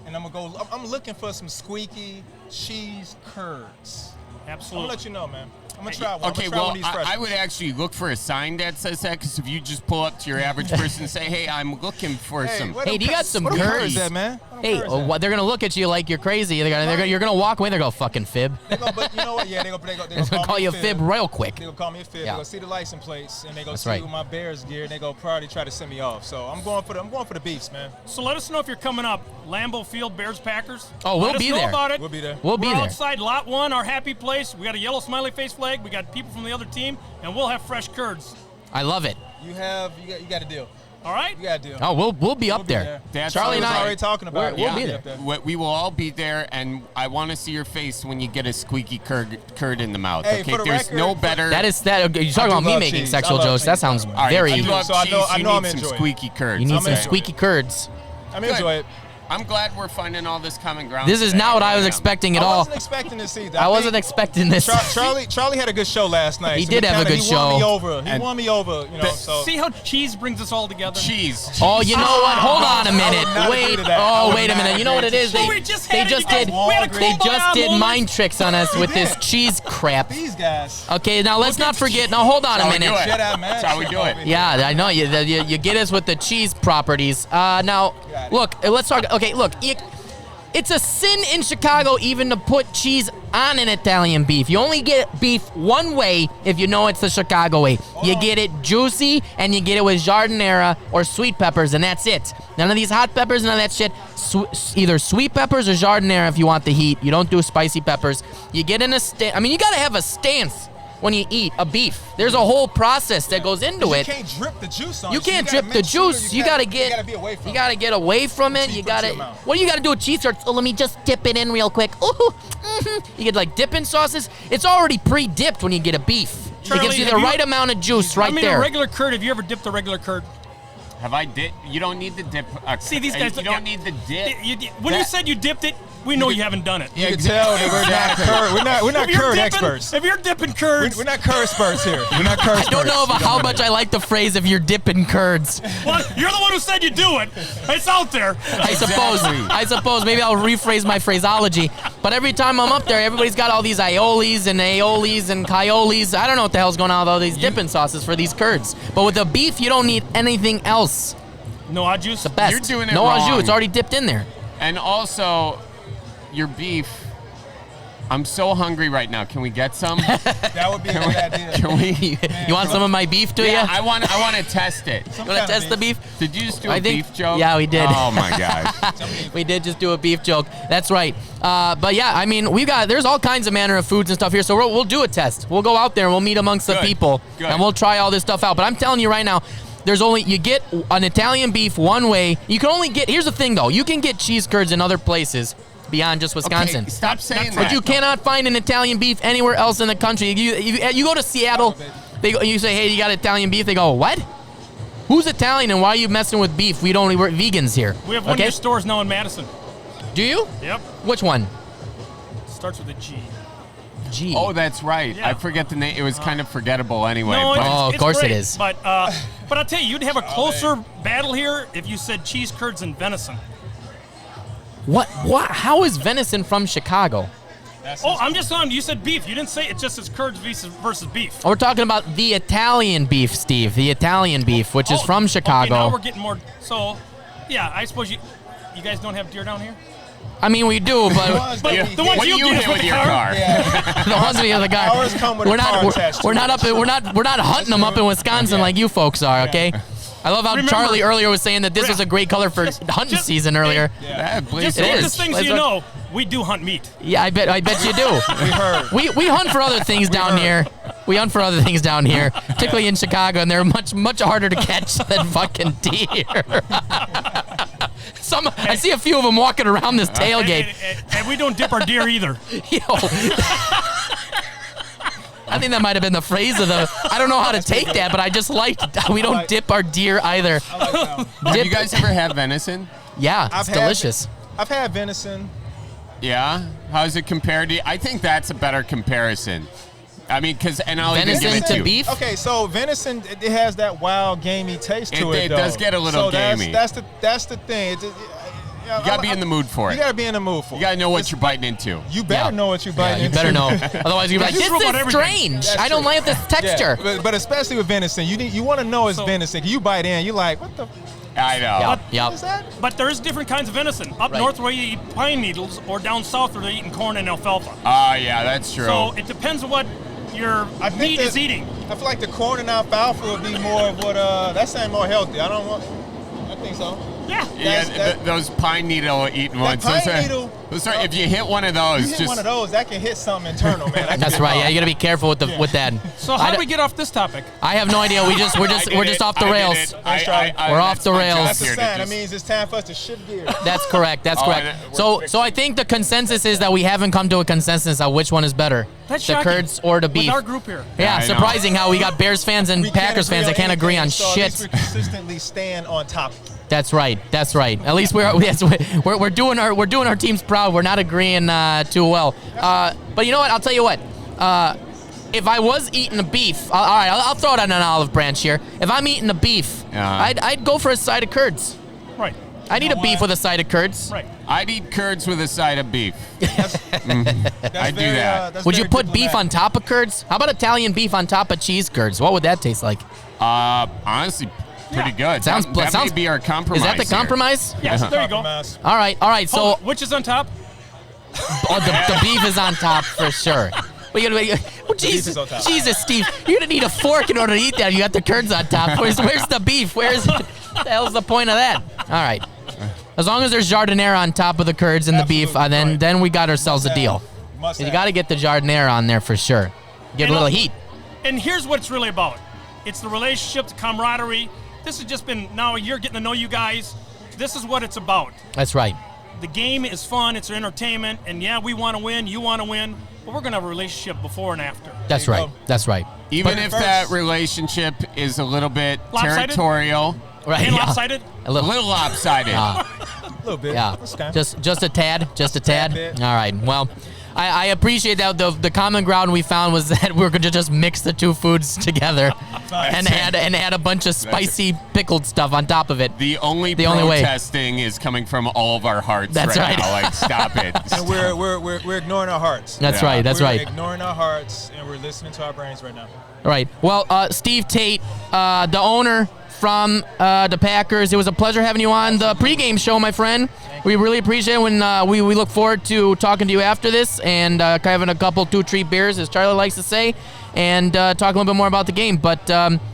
and I'm gonna go. I'm looking for some squeaky cheese curds. I'm gonna Absolutely. let you know, man. I'm gonna try one. Okay, I'm gonna try well, one of these fresh I would ones. actually look for a sign that says that, because if you just pull up to your average person and say, hey, I'm looking for some... where Hey, them do you got cur- some where them curds? at, man? Where them Hey, curds at? what, they're gonna look at you like you're crazy. You're gonna walk away. They're gonna fucking fib. But you know what? Yeah, they They're gonna gonna call me you a fib real quick. They gonna call me a fib. Yeah. They gonna see the license plates, and they gonna That's see right. my Bears gear, and they gonna probably try to send me off. So I'm going for the beefs, man. So let us know if you're coming up. Lambeau Field, Bears, Packers. Oh, we'll Let us be know there. about it. We'll be there. We'll be We're there. outside Lot 1, our happy place. We got a yellow smiley face flag. We got people from the other team, and we'll have fresh curds. I love it. You got a deal. All right? You got a deal. Oh, we'll be up be there. there. That's Charlie and what I I was already talking about. We'll it. be Yeah. there. Up there. We will all be there, and I want to see your face when you get a squeaky curd in the mouth. Hey, okay, for the there's record- no better. That is that. You're I talking do about me love making cheese. sexual I love jokes. That cheese. sounds All right, very. you love So I know- cheese, I you know I'm need some enjoying it. squeaky curds. You need I'm some into it. squeaky curds. I'm Good. enjoying it. I'm glad we're finding all this common ground. This is today. not what I was Yeah. expecting at I all. wasn't expecting this either. I wasn't think expecting this. Charlie had a good show last night. He so did have a kinda- good He won me show. over. He And- won me over. You know. But- So See how cheese brings us all together? Cheese. Oh, you know what? Hold on a minute. not agree Wait. to that. I Oh, would wait a not minute. You know what it agree is? to Well, They we just they had it. just You guys did had a they Kumbaya just did moment. mind tricks on us with this did. cheese crap. these guys. Okay, now let's not forget. Now hold on a That's how we minute. do it. Jedi man. That's how we do it. Yeah, I know you get us with the cheese properties. Now, look, let's talk. Okay, look, it's a sin in Chicago even to put cheese on an Italian beef. You only get beef one way if you know it's the Chicago way. You get it juicy and you get it with giardiniera or sweet peppers, and that's it. None of these hot peppers, none of that shit. Either sweet peppers or giardiniera if you want the heat. You don't do spicy peppers. You get in a stance. I mean, you got to have a stance when you eat a beef. There's a whole process that goes into You it. can't drip the juice on You it. can't gotta drip the make sure juice. You gotta get. You gotta be away from You gotta get away from it. Until You you put it to gotta. your mouth. What do you gotta do with cheese curds? Oh, let me just dip it in real quick. Ooh, You get like dipping sauces. It's already pre-dipped when you get a beef. Charlie, it gives you have the you- right amount of juice right I mean, there. a regular curd. Have you ever dipped a regular curd? Have I did? You don't need the dip. See, these guys. You don't need the dip. When you That- said you dipped it, we know you haven't done it. You can tell that we're not curd. We're not If you're curd dipping- experts. If you're dipping curds, We're not curd experts here. We're not curd I experts. don't know about how much I like the phrase "if you're dipping curds." well, you're the one who said you do it. It's out there. I suppose maybe I'll rephrase my phraseology. But every time I'm up there, everybody's got all these aiolis and caiolis. I don't know what the hell's going on with all these dipping sauces for these curds. But with the beef, you don't need anything else. No au juice. The best. You're doing it no au jus. wrong. It's already dipped in there. And also, your beef. I'm so hungry right now. Can we get some? That would be a good idea. Can we? You want some of my beef, do Yeah, you? I want to test it. You want to test the beef? Did you just do I a think- beef joke? yeah, we did. Oh my gosh. We did just do a beef joke. That's right. But yeah, I mean, there's all kinds of manner of foods and stuff here. So we'll do a test. We'll go out there and we'll meet amongst the Good. people Good. and we'll try all this stuff out. But I'm telling you right now, you get an Italian beef one way. You can only get, here's the thing though, you can get cheese curds in other places beyond just Wisconsin. Okay, stop saying But that. you cannot find an Italian beef anywhere else in the country. You go to Seattle, you say, hey, you got Italian beef? They go, what? Who's Italian and why are you messing with beef? We're vegans here. We have one of your stores now in Madison. Do you? Yep. Which one? Starts with a G. G. Oh, that's right. Yeah. I forget the name. It was kind of forgettable anyway. No, but- Oh, of it's course it great. is. But I'll tell you, you'd have a closer battle here if you said cheese curds and venison. What? How is venison from Chicago? Oh, I'm just on. You said beef. You didn't say it's just as curds versus beef. We're talking about the Italian beef, Steve. The Italian beef, which is from Chicago. Okay, now we're getting more. So, yeah, I suppose you guys don't have deer down here. I mean, we do, but But the ones What do you you get hit with with the your car? car? the ones we have the guy. Ours come with a car attached to we're not it. we're not hunting them up in Wisconsin like you folks are. Okay. I love how Remember- Charlie earlier was saying that this Yeah. was a great color for hunting just- season earlier. Yeah, please. Just It the is. things Let's you look- know, we do hunt meat. Yeah, I bet you do. We heard. We hunt for other things down here. We hunt for other things down here, particularly in Chicago, and they're much harder to catch than fucking deer. I see a few of them walking around this tailgate. And we don't dip our deer either. Yo. I think that might have been the phrase of the. I don't know how to take that, but I just liked. We don't dip our deer either. I like that one. Have Dip- you guys ever had venison? Yeah, I've it's had- delicious. I've had venison. Yeah. How's it compared to? I think that's a better comparison. I mean, and I'll even give Venison it to to you. beef? Okay, so venison, it has that wild, gamey taste to it. It does though. get a little so gamey. That's the thing. You gotta be in the mood for it. You gotta be in the mood for it. You gotta know what you're biting into. You better Yeah. know what you're Yeah, biting you into. better know. Otherwise, you're like, Just this rule out is everything. strange. That's I don't true. like this texture. Yeah, but especially with venison, you want to know it's So- venison. You bite in, you like, what the I know. Yep, what yep. is that? But there's different kinds of venison. Up Right. north where you eat pine needles, or down south where they're eating corn and alfalfa. Oh, yeah, that's true. So it depends on what your I think meat that- is eating. I feel like the corn and alfalfa would be more of what that sounds more healthy. I think so. Yeah. yeah, that- those pine needle eating ones. pine those are- needle- those are- if you hit one of those, You hit just one of those, that can hit something internal, man. That can That's be right. a Yeah, you problem. gotta be careful with that. So I how d- do we get off this topic? I have no idea. We're just off the rails. We're off the rails. That's a sign. That means it's time for us to shift gears. That's correct. That's Oh, correct. and So we're I think the consensus is that we haven't come to a consensus on which one is better, That's the shocking. curds or the With beef. our group here. Yeah, I know. surprising how we got Bears fans and We can't Packers fans that can't agree on anything, so at shit. least we consistently stand on top. That's right. That's right. At least we're doing our teams proud. We're not agreeing too well. But you know what? I'll tell you what. If I was eating the beef, all right, I'll throw it on an olive branch here. If I'm eating the beef, I'd go for a side of curds. Right. I'd eat a beef with a side of curds. Right. I'd eat curds with a side of beef. I'd do that. Would you put beef on top of curds? How about Italian beef on top of cheese curds? What would that taste like? Honestly, pretty good. Sounds- that sounds- may be our compromise. Is that the here. compromise? Yes, there you go. All right. So Hold on, which is on top? the beef is on top for sure. Well, Jesus, is on top. Jesus, Steve, you're gonna need a fork in order to eat that. You got the curds on top. Where's the beef? Where's the hell's the point of that? All right. As long as there's jardinere on top of the curds and the beef, Absolutely, then we got ourselves a deal. Must You have. got to get the jardinere on there for sure. Give a little heat. And here's what it's really about. It's the relationship, the camaraderie. This has just been now a year getting to know you guys. This is what it's about. That's right. The game is fun, it's entertainment, and yeah, we want to win, you want to win, but we're going to have a relationship before and after. That's There you right. go. That's right. Even But if first- that relationship is a little bit Lopsided? territorial, Right. And yeah. lopsided? A a little. little lopsided. A little bit. Yeah, That's okay. just a tad, just a tad. bit. All right. Well, I appreciate that. The common ground we found was that we were going to just mix the two foods together and add a bunch of spicy pickled stuff on top of it. The only The only way. protesting is coming from all of our hearts That's right. now. Like, stop it. And we're ignoring our hearts. That's Yeah. right. That's we're right. ignoring our hearts, and we're listening to our brains right now. Right. Well, Steve Tate, the owner from the Packers, it was a pleasure having you on the pregame show, my friend. We really appreciate it when we look forward to talking to you after this and having a couple 2-treat beers, as Charlie likes to say, and talk a little bit more about the game. But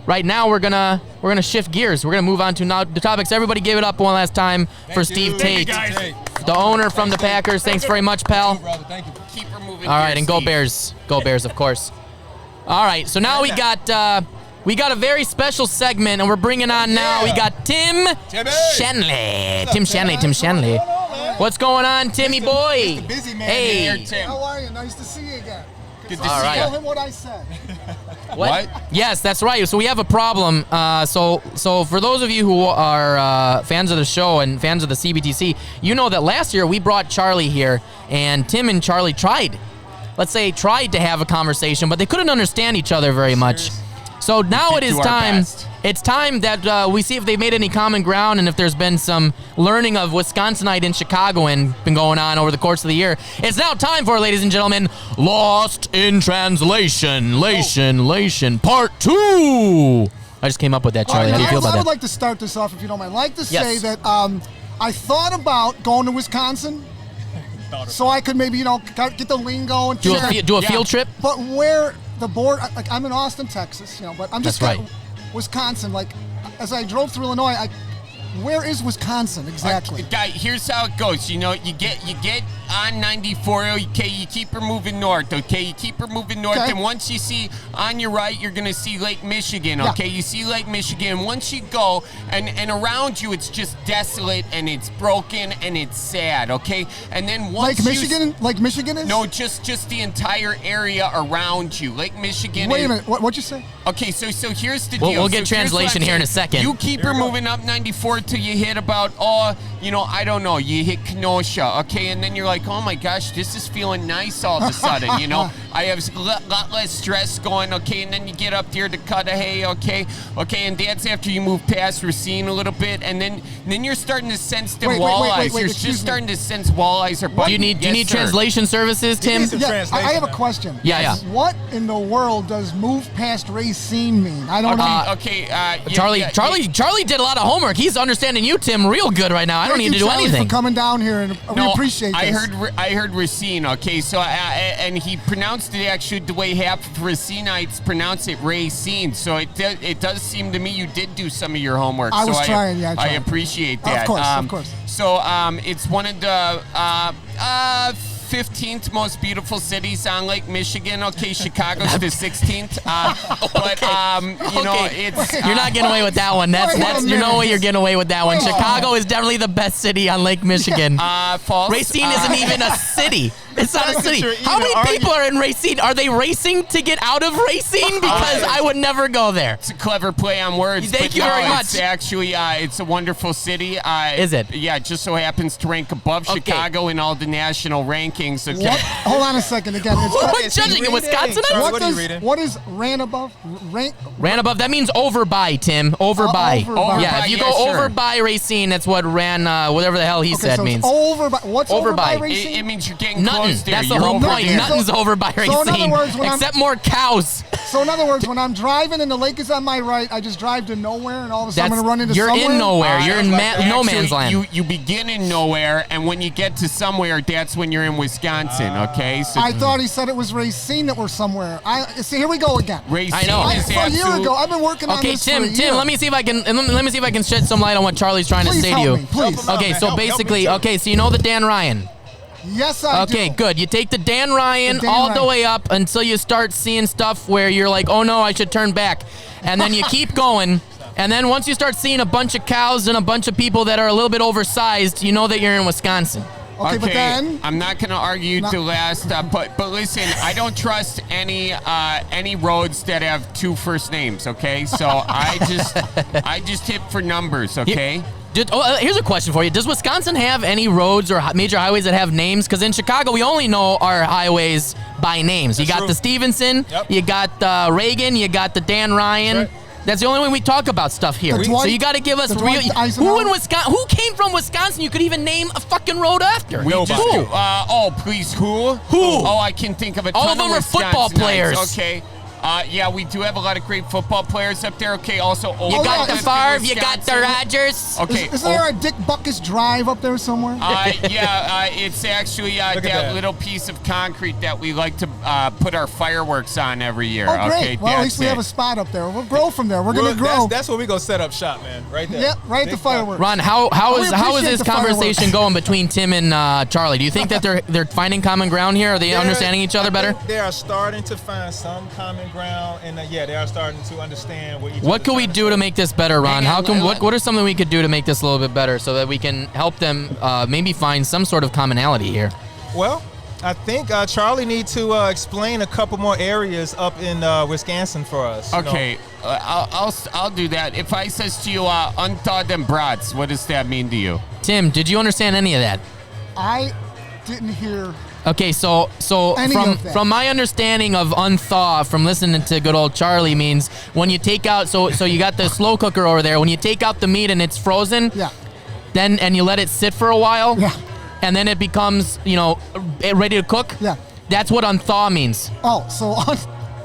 right now we're gonna shift gears. We're gonna move on to now the topics. Everybody give it up one last time for Steve Thank Tate, you, guys. the owner from the Packers. Thanks very much, pal. Keep removing All right, your and go seat. Bears. Go Bears, of course. All right, so now we got a very special segment, and we're bringing on now. We got Tim Shanley. Tim Shanley. What's going on, Timmy boy? busy man Hey. Here, Tim. How are you? Nice to see you again. Good to All see right. Tell you. him what I said. What? Yes, that's right. So we have a problem. So for those of you who are fans of the show and fans of the CBTC, you know that last year we brought Charlie here, and Tim and Charlie tried let's say, tried to have a conversation, but they couldn't understand each other very much. So now it is time. It's time that we see if they made any common ground and if there's been some learning of Wisconsinite in Chicago and been going on over the course of the year. It's now time for, ladies and gentlemen, Lost in Translation, Part 2. I just came up with that, Charlie. How do you feel about that? I would like to start this off, if you don't mind. I'd like to say Yes. that I thought about going to Wisconsin so I could maybe, get the lingo and Do a field trip? But where the board, like I'm in Austin, Texas, but I'm just That's right. Wisconsin. Like as I drove through Illinois, where is Wisconsin exactly? Guy, here's how it goes. You get on 94. Okay, you keep her moving north. Okay, you keep her moving north, Okay. and once you see on your right, you're gonna see Lake Michigan. Yeah. Okay, you see Lake Michigan. Once you go, and around you, it's just desolate and it's broken and it's sad. Okay, and then once Lake Michigan is? No, just the entire area around you. Lake Michigan. Wait a minute. What'd you say? Okay, so here's the We'll- deal. we'll get So here's what translation I'm here in a saying. second. You keep her moving up 94 till you hit about, I don't know, you hit Kenosha, okay? And then you're like, oh my gosh, this is feeling nice all of a sudden, I have a lot less stress going, okay? And then you get up there to Cudahy, okay? Okay, and that's after you move past Racine a little bit, and then you're starting to sense the walleyes. You're excuse just me. starting to sense walleyes are biting. Do you need Yes, sir. translation services, Tim? needs some Yeah, translation I have a now. question. Yeah. What in the world does move past Racine mean? I don't know. Okay, Charlie did a lot of homework. He's understanding you, Tim, real good right now. I don't Thank need to you, do Charlie, anything. for coming down here, and we appreciate this. I heard Racine. Okay, so and he pronounced it actually the way half of Racinites pronounce it, Racine. So it does seem to me you did do some of your homework. I was so trying, yeah, I I tried. appreciate Of that. course. So it's one of the 15th most beautiful cities on Lake Michigan. Okay, Chicago's the 16th. But it's You're not getting away with that one. That's you know way you're getting away with that one. Wait a Chicago is definitely the best city on Lake Michigan. false. Racine isn't even a city. It's not a That's city. what you're How even many people are in Racine? Are they racing to get out of Racine? Because I would never go there. It's a clever play on words. Thank but you no, very much. It's actually, it's a wonderful city. Is it? Yeah, it just so happens to rank above Okay. Chicago in all the national rankings. Okay. What? Hold on a second. Again, What is he judging in reading? Wisconsin? Charlie, what are you reading? what is ran above? Ran above. That means over by, Tim. Over by. over by. Yeah, if you go Yeah, sure. over by Racine, that's what ran, whatever the hell he said so means. It's over by. What's Over over by by. Racine? It means you're getting Nothing. close there. That's the You're whole over point. there. Nothing's over by So in other Racine, words, when except more cows. So in other words, when I'm driving and the lake is on my right, I just drive to nowhere, and all of a sudden I'm gonna run into You're somewhere. in nowhere. You're in no man's land. You begin in nowhere, and when you get to somewhere, that's when you're in Wisconsin. Okay. So I thought he said it was Racine that we're somewhere. See, here we go again. Racine I know. is For a year absolute- ago, I've been working on Okay, this for a year. Tim, let me see if I can shed some light on what Charlie's trying Please to say to help you. me, please. Help him out, Okay, man. so Help me basically, too. okay, so you know the Dan Ryan. Yes, I Okay, do. good. You take the Dan Ryan The Dan all the Ryan. way up until you start seeing stuff where you're like, oh no, I should turn back. And then you keep going. And then once you start seeing a bunch of cows and a bunch of people that are a little bit oversized, you know that you're in Wisconsin. Okay, but then I'm not going to argue Not- to last, but listen, I don't trust any roads that have two first names. Okay, so I just hit for numbers. Okay. Here's a question for you. Does Wisconsin have any roads or major highways that have names? Because in Chicago, we only know our highways by names. You got true. the Stevenson, Yep. you got Reagan, you got the Dan Ryan. That's right. That's the only way we talk about stuff here. The So Dwight- you got to give us the real. Dwight Eisenhower? Who in Wisconsin? Who came from Wisconsin? You could even name a fucking road after. We just Who? do. Please, who? Who? Oh, I can think of a ton All of them are football Wisconsinites. players. Okay. Yeah, we do have a lot of great football players up there. Okay, also You got the Olympic Favre, you got the Wisconsin. Rodgers. Okay. Is there a Dick Buckus Drive up there somewhere? It's actually Look at that that. little piece of concrete that we like to put our fireworks on every year. Oh, great. Okay, Well, at that's least we it. have a spot up there. We'll grow from there. We're going to grow. That's where we go set up shop, man. Right there. Yeah, right at the Big fireworks. Ron, how We is appreciate this the conversation fireworks. going between Tim and Charlie? Do you think that they're finding common ground here? Are they understanding each other I better? think they are starting to find some common ground, and they are starting to understand what each What other's could we trying do to say. make this better, Ron? Hang on, How come? let- What are something we could do to make this a little bit better, so that we can help them maybe find some sort of commonality here? Well, I think Charlie needs to explain a couple more areas up in Wisconsin for us. you know. Okay, I'll do that. If I says to you, unthaw them brats, what does that mean to you? Tim, did you understand any of that? I didn't hear Okay, so from my understanding of unthaw, from listening to good old Charlie, means when you take out, so you got the slow cooker over there. When you take out the meat and it's frozen, then and you let it sit for a while, and then it becomes ready to cook. Yeah, that's what unthaw means. Oh, so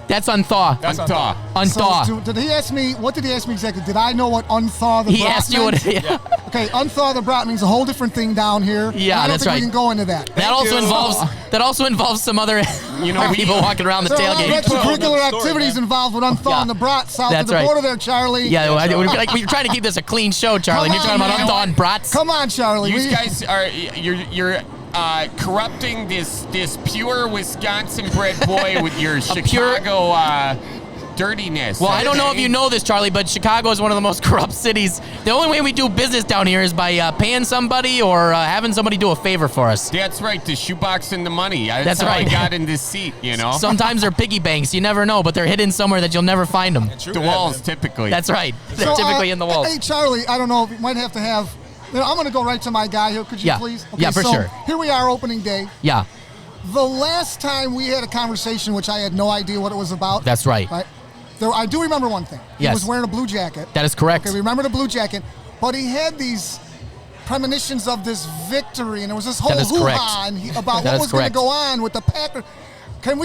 that's unthaw. That's unthaw. Unthaw. So, did he ask me? What did he ask me exactly? Did I know what unthaw the brat He asked you meant? what. Yeah. Okay, unthaw the brat means a whole different thing down here. Yeah, I don't that's think right. we can go into that. That also involves some other people walking around the There are tailgate. extracurricular activities involved with unthawing the brats south of the border there, Charlie. Yeah, we're trying to keep this a clean show, Charlie. And you're talking about unthawing brats. Come on, Charlie. You guys are you're corrupting this pure Wisconsin-bred boy with your Chicago dirtiness. Well, I don't know if you know this, Charlie, but Chicago is one of the most corrupt cities. The only way we do business down here is by paying somebody or having somebody do a favor for us. That's right, the shoebox and the money. That's how right. I got in this seat, Sometimes they're piggy banks. You never know, but they're hidden somewhere that you'll never find them. The walls, typically. That's right. They're typically in the walls. Hey, Charlie, I don't know. We might have to have... I'm going to go right to my guy here. Could you please? Okay, yeah, for sure. Here we are, opening day. Yeah. The last time we had a conversation, which I had no idea what it was about. That's right. I do remember one thing. He Yes. was wearing a blue jacket. That is correct. Okay, we remember the blue jacket. But he had these premonitions of this victory, and there was this whole hoo-ha about what was going to go on with the Packers. Can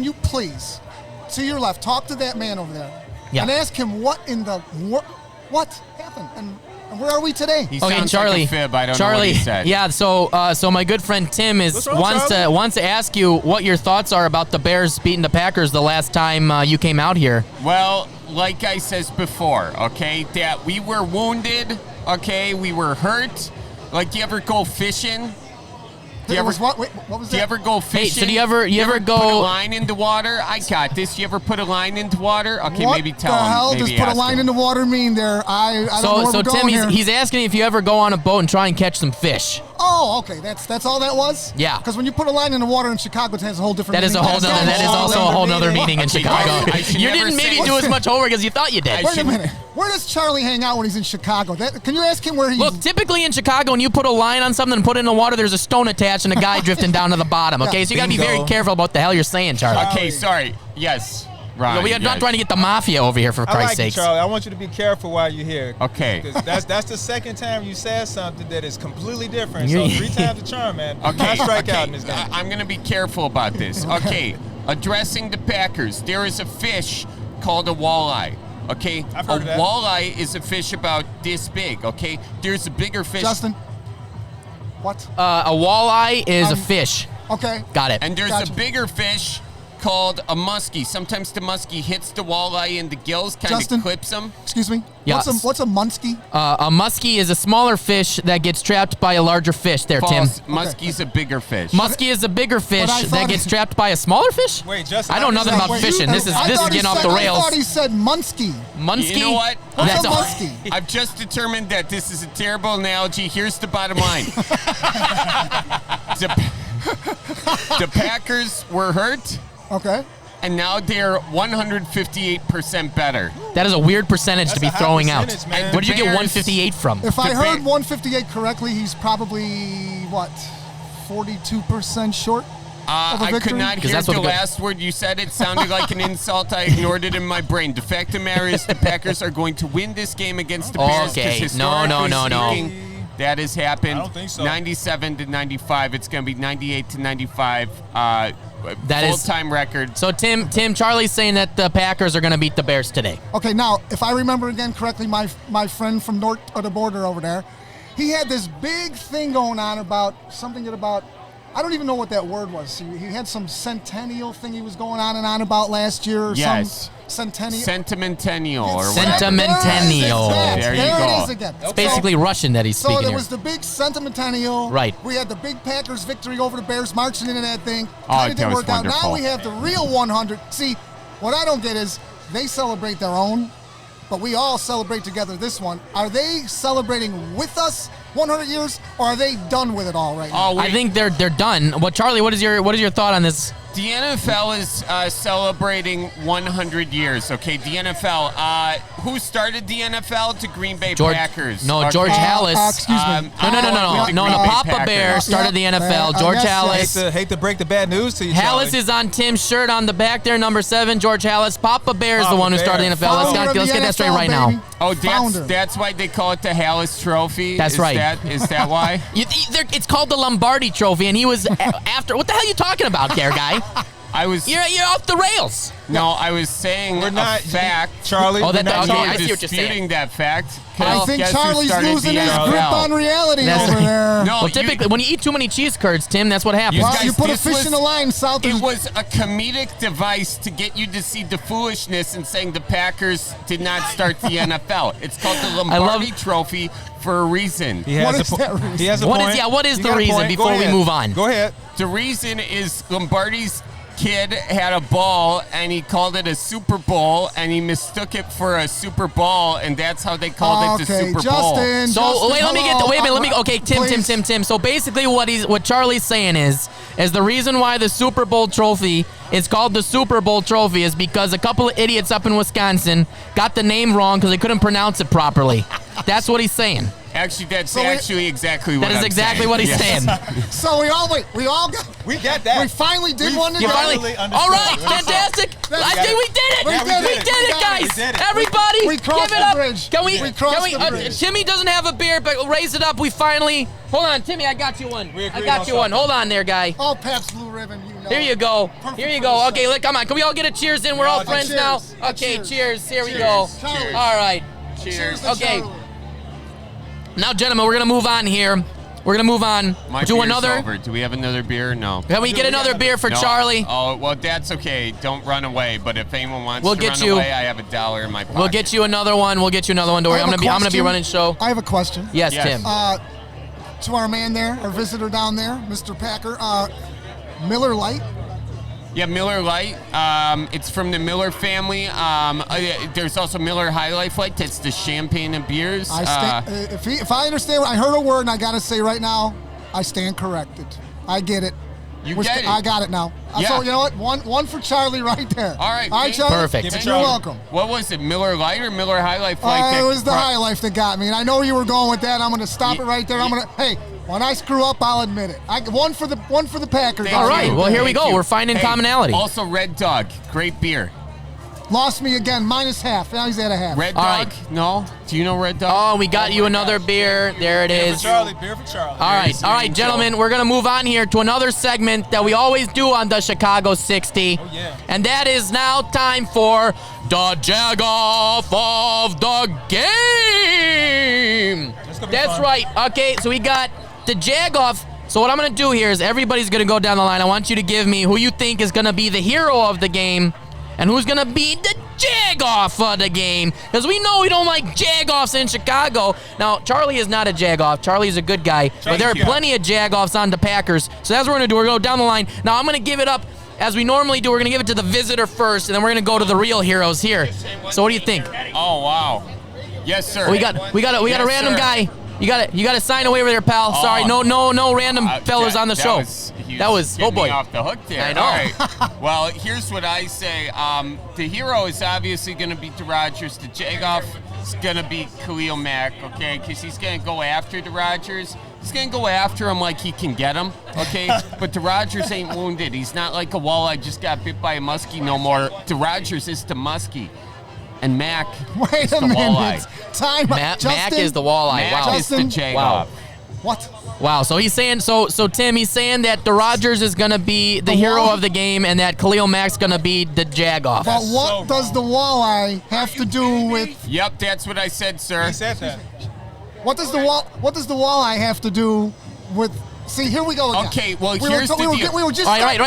you please, to your left, talk to that man over there and ask him what happened and where are we today? He sounds like a fib. I don't know what he said. Yeah, so my good friend Tim wants to ask you what your thoughts are about the Bears beating the Packers the last time you came out here. Well, like I said before, okay, that we were wounded, okay, we were hurt. Like, do you ever go fishing? What was that? Do you ever go fishing? Hey, so do you ever go put a line into water? I got this. You ever put a line into water? Okay, maybe tell him. What the hell does put a line into water mean there? I don't know where we're going Tim, he's asking if you ever go on a boat and try and catch some fish. Oh, okay. That's all that was? Yeah. Because when you put a line in the water in Chicago, it has a whole different meaning. That is also a whole other meaning in Chicago. You didn't maybe do as much homework as you thought you did. Wait a minute. Where does Charlie hang out when he's in Chicago? Can you ask him where he's... Look, typically in Chicago, when you put a line on something and put it in the water, there's a stone attached and a guy drifting down to the bottom, okay? So you got to be very careful about what the hell you're saying, Charlie. Okay, sorry. Yes. Right. We're not trying to get the mafia over here, for Christ's sakes. Charlie. I want you to be careful while you're here. Okay. That's the second time you said something that is completely different. So 3 times the charm, man. Okay. Strike out in this game. I'm going to be careful about this. Okay. Addressing the Packers, there is a fish called a walleye. Okay. I've heard of that. Walleye is a fish about this big. Okay. There's a bigger fish. Justin? What? A walleye is a fish. Okay. Got it. And there's a bigger fish called a muskie. Sometimes the muskie hits the walleye in the gills, kind of clips them. Excuse me? Yes. What's a muskie? A muskie is a smaller fish that gets trapped by a larger fish. There, False. Tim. Muskie's a bigger fish. Muskie is a bigger fish that gets trapped by a smaller fish? Wait, Justin. I know nothing about fishing. This is getting off the rails. I thought he said munskie. Munskie? You know what? What's a muskie? I've just determined that this is a terrible analogy. Here's the bottom line. The Packers were hurt. Okay. And now they're 158% better. That is a weird percentage to be throwing out. Man. Where did you get 158 from? If I heard 158 correctly, he's probably, 42% short of a I victory? could not hear the last word you said. It sounded like an insult. I ignored it in my brain. The fact of the matter is the Packers are going to win this game against the Bears. Okay, no. That has happened. I don't think so. 97-95. It's going to be 98-95. That is full-time record. So Tim, Charlie's saying that the Packers are going to beat the Bears today. Okay, now, if I remember again correctly, my friend from north of the border over there, he had this big thing going on about something about, I don't even know what that word was. He had some centennial thing he was going on and on about last year. Or yes. Some centennial. Sentimentennial or whatever. Sentimentennial. There you go. It is again. It's basically Russian that he's speaking So there here. was the big sentimentennial. Right. We had the big Packers victory over the Bears marching into that thing. Oh, Didn't that was work out. wonderful. Now we have the real 100. See, what I don't get is they celebrate their own, but we all celebrate together this one. Are they celebrating with us 100 years, or are they done with it all right now? Oh, I think they're done. Charlie, what is your thought on this The NFL is celebrating 100 years, okay? The NFL, who started the NFL? To Green Bay Packers. No, okay. George Halas. Excuse me. No, Papa Bear started the NFL. George Halas. Hate to break the bad news to you, Halas is on Tim's shirt on the back there, number 7, George Halas. Papa Bear is the one who started the NFL. Let's get that straight right now. Oh, that's why they call it the Halas Trophy? That's right. Is that why? It's called the Lombardi Trophy, and he was after. What the hell are you talking about there, guy? You're off the rails. No, I was saying a fact. Charlie. Oh, okay, I see what you're disputing saying. that fact. I think Charlie's losing his grip on reality over there. No, well, typically, when you eat too many cheese curds, Tim, that's what happens. You put a fish in the line south of... It was a comedic device to get you to see the foolishness in saying the Packers did not start the NFL. It's called the Lombardi Trophy for a reason. What is that reason? He has a point. What is the reason before we move on? Go ahead. The reason is Lombardi's kid had a ball and he called it a Super Bowl and he mistook it for a Super Bowl and that's how they called it the Super Bowl. So wait a minute. Okay, Tim. So basically, what Charlie's saying is the reason why the Super Bowl trophy is called the Super Bowl trophy is because a couple of idiots up in Wisconsin got the name wrong because they couldn't pronounce it properly. That's what he's saying. Actually, that's exactly what I'm saying. That is exactly what he's saying. So we got that. We finally did one together. All right, fantastic. I think we did it. We did it, guys. Everybody, we crossed give it up. the bridge. Can we? The bridge. Timmy doesn't have a beer, but raise it up. We finally. Hold on, Timmy. I got you one. Hold on there, guy. All Pabst Blue Ribbon. Here you go. Okay, look, come on. Can we all get a cheers in? We're all friends now. Okay, cheers. Here we go. All right. Cheers. Okay. Now, gentlemen, we're going to move on here. We're going to move on to another. Over. Do we have another beer? No. Can we get another beer for Charlie? Oh, well, that's okay. Don't run away. But if anyone wants to run away, I have $1 in my pocket. We'll get you another one. Don't worry. I'm going to be running show. I have a question. Yes, Tim. To our man there, our visitor down there, Mr. Packer, Miller Lite. Yeah, Miller Lite. It's from the Miller family. There's also Miller High Life Light. That's the champagne and beers. If I understand, I heard a word, and I got to say right now, I stand corrected. I get it. You get it. I got it now. Yeah. So you know what? One for Charlie right there. All right, Charlie. Perfect. You're welcome. What was it, Miller Lite or Miller High Life Light? It was the High Life that got me, and I know you were going with that. I'm going to stop it right there. Hey. When I screw up, I'll admit it. One for the Packers. All right. Well, here we go. We're finding commonality. Also, Red Dog, great beer. Lost me again, -half. Now he's at a half. Red Dog? Right. No? Do you know Red Dog? Oh, we got you another beer. There it is. Beer for Charlie. All right, gentlemen. We're going to move on here to another segment that we always do on the Chicago 60. Oh, yeah. And that is now time for the Jag-Off of the Game. That's right. Okay, so we got the Jag-Off. So what I'm going to do here is everybody's going to go down the line. I want you to give me who you think is going to be the hero of the game and who's going to be the Jag-Off of the game. Because we know we don't like Jag-Offs in Chicago. Now, Charlie is not a Jag-Off. Charlie's a good guy. But there are plenty of Jag-Offs on the Packers. So that's what we're going to do. We're going to go down the line. Now, I'm going to give it up, as we normally do. We're going to give it to the visitor first, and then we're going to go to the real heroes here. So what do you think? Oh, wow. Yes, sir. We got a random guy. You got to sign away over there, pal. Sorry, no random fellas on the show. That was oh boy, me off the hook there. I know. All right. Well, here's what I say. The hero is obviously going to be the Rodgers. The Jag-Off is going to be Khalil Mack, okay? Because he's going to go after the Rodgers. He's going to go after him like he can get him, okay? But the Rodgers ain't wounded. He's not like a walleye just got bit by a muskie no more. The Rodgers is the muskie. And Mac Wait is a the minute. walleye. Time. Mac is the walleye. Mac Wow. is the Jag-Off. What? Wow. So he's saying so Tim, he's saying that the Rodgers is gonna be the hero of the game and that Khalil Mack's gonna be the Jag-Off. But what does the walleye have to do with? Yep, that's what I said, sir. He said that. What does the walleye have to do with? See, here we go again. Okay, well, here's the deal. We were just. All right.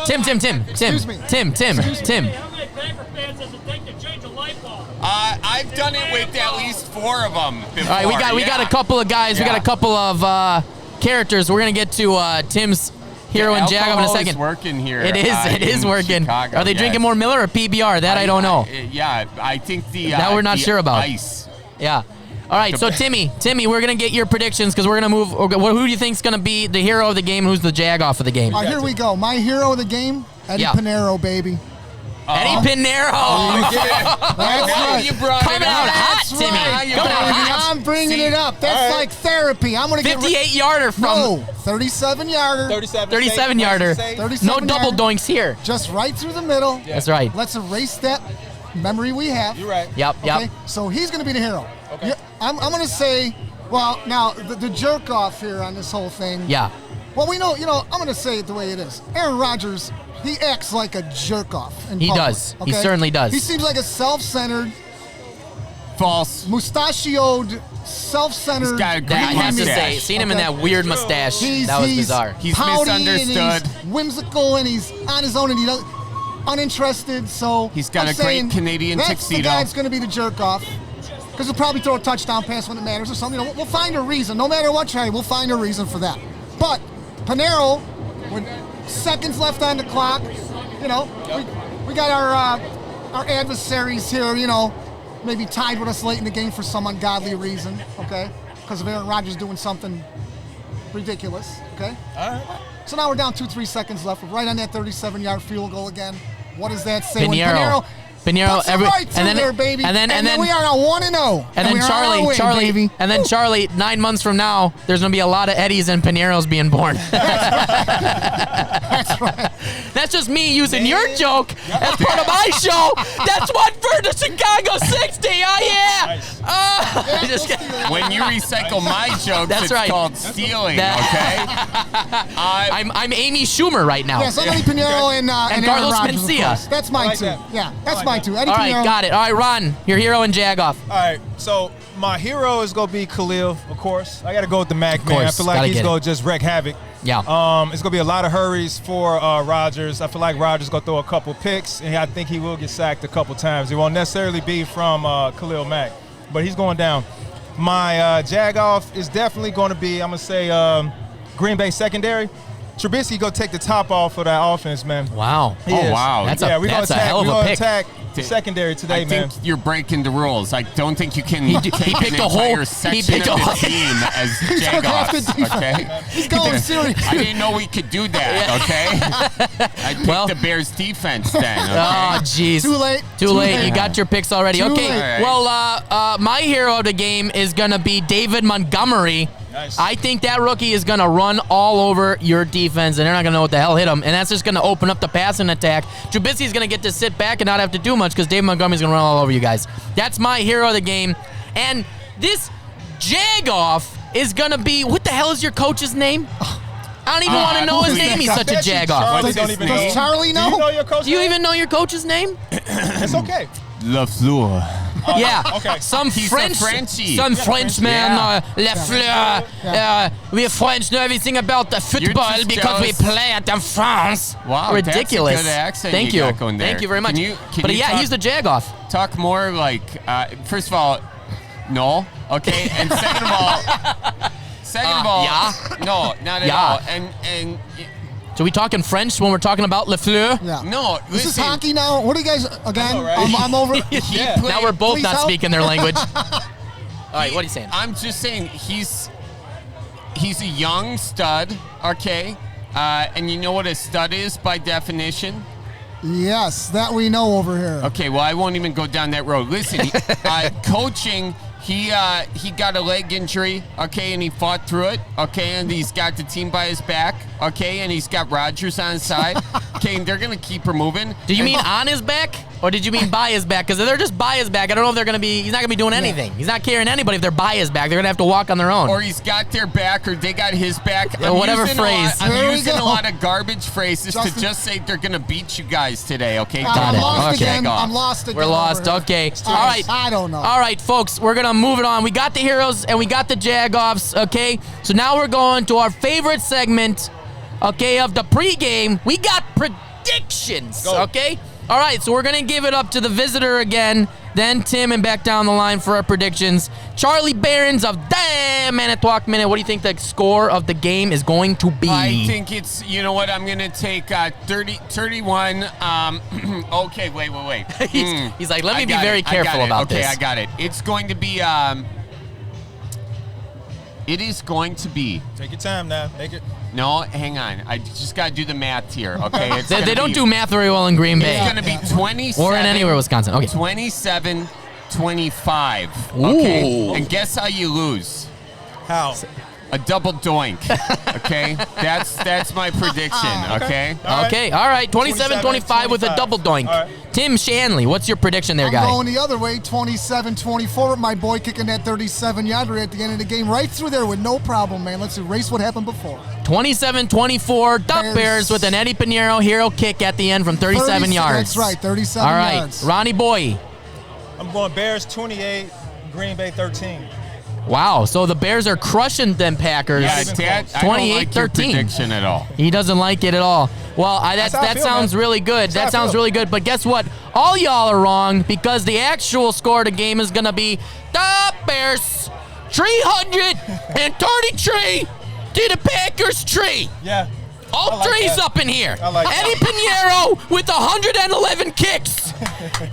Tim. Excuse me. Tim. How many Packer fans does it take to change a light bulb? I've done it with at least 4 of them before. All right, we got a couple of guys. We got a couple of characters. We're gonna get to Tim's hero and Jag-Off in a second. It's working here. It is working. Chicago, Are they drinking more Miller or PBR? That I don't know. Yeah, I think that we're not sure about. Ice. Yeah. All right, so Timmy, we're going to get your predictions because we're going to move. Who do you think is going to be the hero of the game and who's the Jag-Off of the game? All right, here we go. My hero of the game Eddie Pinheiro, baby. Eddie Pinheiro. That's right. You brought Coming it out up. hot, That's Timmy. right. Coming out hot. I'm bringing it up. That's like therapy. I'm going to get 58-yarder from. No, 37-yarder. 37-yarder. 37 No double yarder. doinks here. Just right through the middle. Yeah. That's right. Let's erase that memory we have. You're right. Yep. Okay? So he's going to be the hero. Okay. Yeah, I'm going to say, well, now, the jerk-off here on this whole thing. Yeah. Well, we know, I'm going to say it the way it is. Aaron Rodgers, he acts like a jerk-off in He public, does. He okay? certainly does. He seems like a self-centered, False. mustachioed, self-centered. He's got a That, green I have to mustache. say, seeing him in that weird mustache, that was bizarre. He's pouty misunderstood. And he's whimsical and he's on his own and he's uninterested. So He's got I'm a great saying Canadian that's tuxedo. the guy that's going to be the jerk off. Because he'll probably throw a touchdown pass when it matters or something. We'll find a reason. No matter what, Charlie, we'll find a reason for that. But Pinheiro, with seconds left on the clock, we got our adversaries here, maybe tied with us late in the game for some ungodly reason, okay? Because of Aaron Rodgers doing something ridiculous, okay? All right. So now we're down 2-3 seconds left. We're right on that 37-yard field goal again. What does that say? Pinheiro. Pinheiro, puts it right through there, baby. And then we are now 1-0. And then Charlie, baby. and then Charlie, 9 months from now, there's gonna be a lot of Eddies and Pinheiros being born. That's right. That's just me using your joke as part of my show. That's one for the Chicago 60. Oh yeah. Nice. Just kidding. When you recycle my jokes, That's it's right. called stealing, That- okay? I'm Amy Schumer right now. Yeah, so Eddie Pinheiro and Aaron Carlos Rodgers, of Mencia. course. That's mine, I like too. that. Yeah, that's I like mine, that. too. Eddie All right, Pinheiro. got it. All right, Ron, your hero and Jagoff. All right, so my hero is gonna be Khalil, of course. I got to go with the Mac man. I course, feel like gotta he's get gonna it. just wreak havoc. Yeah. It's gonna be a lot of hurries for Rodgers. I feel like Rodgers gonna throw a couple picks, and I think he will get sacked a couple times. It won't necessarily be from Khalil Mack, but he's going down. My Jagoff is definitely going to be, I'm gonna say, Green Bay secondary. Trubisky go take the top off of that offense, man. Wow. He is. wow. That's Yeah, a we're gonna that's a attack. hell of We're a gonna pick. attack the secondary today, I man. think you're breaking the rules. I don't think you can He take picked an a whole- entire he section picked of a the whole- team as took half the Jagoffs, defense. okay? He's going serious. I didn't know we could do that, okay? I picked Well- the Bears defense then, okay? Oh, jeez. Too late. Too late. You got your picks already. Too Okay. late. Well, my hero of the game is going to be David Montgomery. Nice. I think that rookie is going to run all over your defense, and they're not going to know what the hell hit him. And that's just going to open up the passing attack. Trubisky's going to get to sit back and not have to do much because David Montgomery's going to run all over you guys. That's my hero of the game. And this Jagoff is going to be, what the hell is your coach's name? I don't even want to know his please. name. He's such a Bet you Jagoff. Charlie What's don't his even name? know. Does Charlie Do you know? know your coach? Do you even know your coach's name? It's okay. LaFleur. Yeah, okay. some He's a French, Frenchie. some Yeah, Frenchman, yeah. La Fleur. We French know everything about the football just because we jealous. play at the France. Wow, ridiculous. that's a good accent Thank you you, got going there. thank you very much. Can But you yeah, talk- he's the Jagoff. Talk more like, first of all, no, okay? And second of all, yeah. no, not at Yeah. all. And So we talking French when we're talking about Le Fleur? Yeah. no, This is listen, hockey now. What do you guys, again? I know, right? I'm over. Yeah. played- Now we're both Please not help. speaking their language. All right, what are you saying? I'm just saying he's a young stud, okay? And you know what a stud is by definition? Yes, that we know over here. Okay, well, I won't even go down that road. Listen, coaching, he got a leg injury, okay, and he fought through it, okay, and he's got the team by his back, okay, and he's got Rodgers on his side, okay, and they're going to keep her moving. Do you And- mean on his back? Or did you mean by his back? Because if they're just by his back, I don't know if they're going to be, he's not going to be doing anything. He's not carrying anybody if they're by his back. They're going to have to walk on their own. Or he's got their back, or they got his back. Yeah, whatever using phrase. I'm There we using go. a lot of garbage phrases Justin- to just say they're going to beat you guys today, okay? Got I'm it. lost Okay. again. Jagoff. I'm lost again. We're lost. over here. Okay. All right. I don't know. All right, folks, we're going to move it on. We got the heroes and we got the Jagoffs, okay? So now we're going to our favorite segment, okay, of the pregame. We got predictions, Go. okay? All right, so we're going to give it up to the visitor again, then Tim, and back down the line for our predictions. Charlie Berens of DAAA Manitowoc Minute. What do you think the score of the game is going to be? I think it's, you know what, I'm going to take 31. Okay, wait. He's like, let me I be got very it, careful about okay, this. I got it. It's going to be It is going to be. Take your time now. Make it. No, hang on. I just got to do the math here, okay? It's They don't do math very well in Green Bay. It's going to be 27. Or in anywhere, Wisconsin. Okay. 27-25. Okay? Ooh. And guess how you lose? How? A double doink. Okay? That's my prediction, okay? Okay, all right. 27-25 with a double doink. Right. Tim Shanley, what's your prediction there, I'm guy? going the other way, 27-24 with my boy kicking that 37-yarder at the end of the game, right through there with no problem, man. Let's erase what happened before. 27-24, Duck Bears with an Eddie Pinheiro hero kick at the end from 37 yards. That's right, 37 all right, yards. Ronnie Boy. I'm going Bears 28, Green Bay 13. Wow, so the Bears are crushing them Packers. Yeah, Tate, I don't like your 28-13. prediction at all. He doesn't like it at all. Well, that sounds really good. That sounds really good. But guess what? All y'all are wrong because the actual score of the game is going to be the Bears 333 to the Packers 3. Yeah. All like three's that. up in here. I like Eddie Pinheiro with 111 kicks.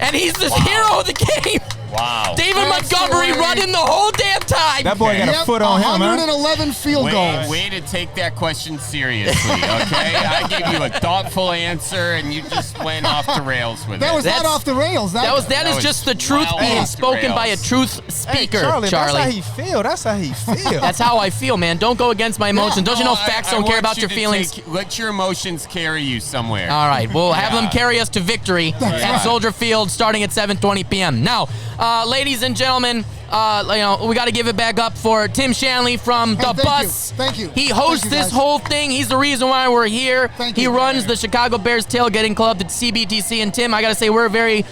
And he's the hero of the game. Wow. David Montgomery running the whole damn time. That boy got a foot on him, man. 111 field goals. Way to take that question seriously, okay? I gave you a thoughtful answer, and you just went off the rails with That it. was not off the rails. That is was just the truth well being off the spoken by a rails. truth speaker, Charlie. That's how Charlie. he feel. That's how he feel. That's how I feel, man. Don't go against my emotions. Don't you know facts don't care about your feelings? Let your emotions carry you somewhere. All right, we'll have them carry us to victory at Soldier Field starting at 7:20 p.m. Now, ladies and gentlemen, we got to give it back up for Tim Shanley from The Bus. Thank you. He hosts Thank you, this guys. whole thing. He's the reason why we're here. Thank He you. runs the Chicago Bears Tailgating Club, the CBTC. And Tim, I got to say, we're very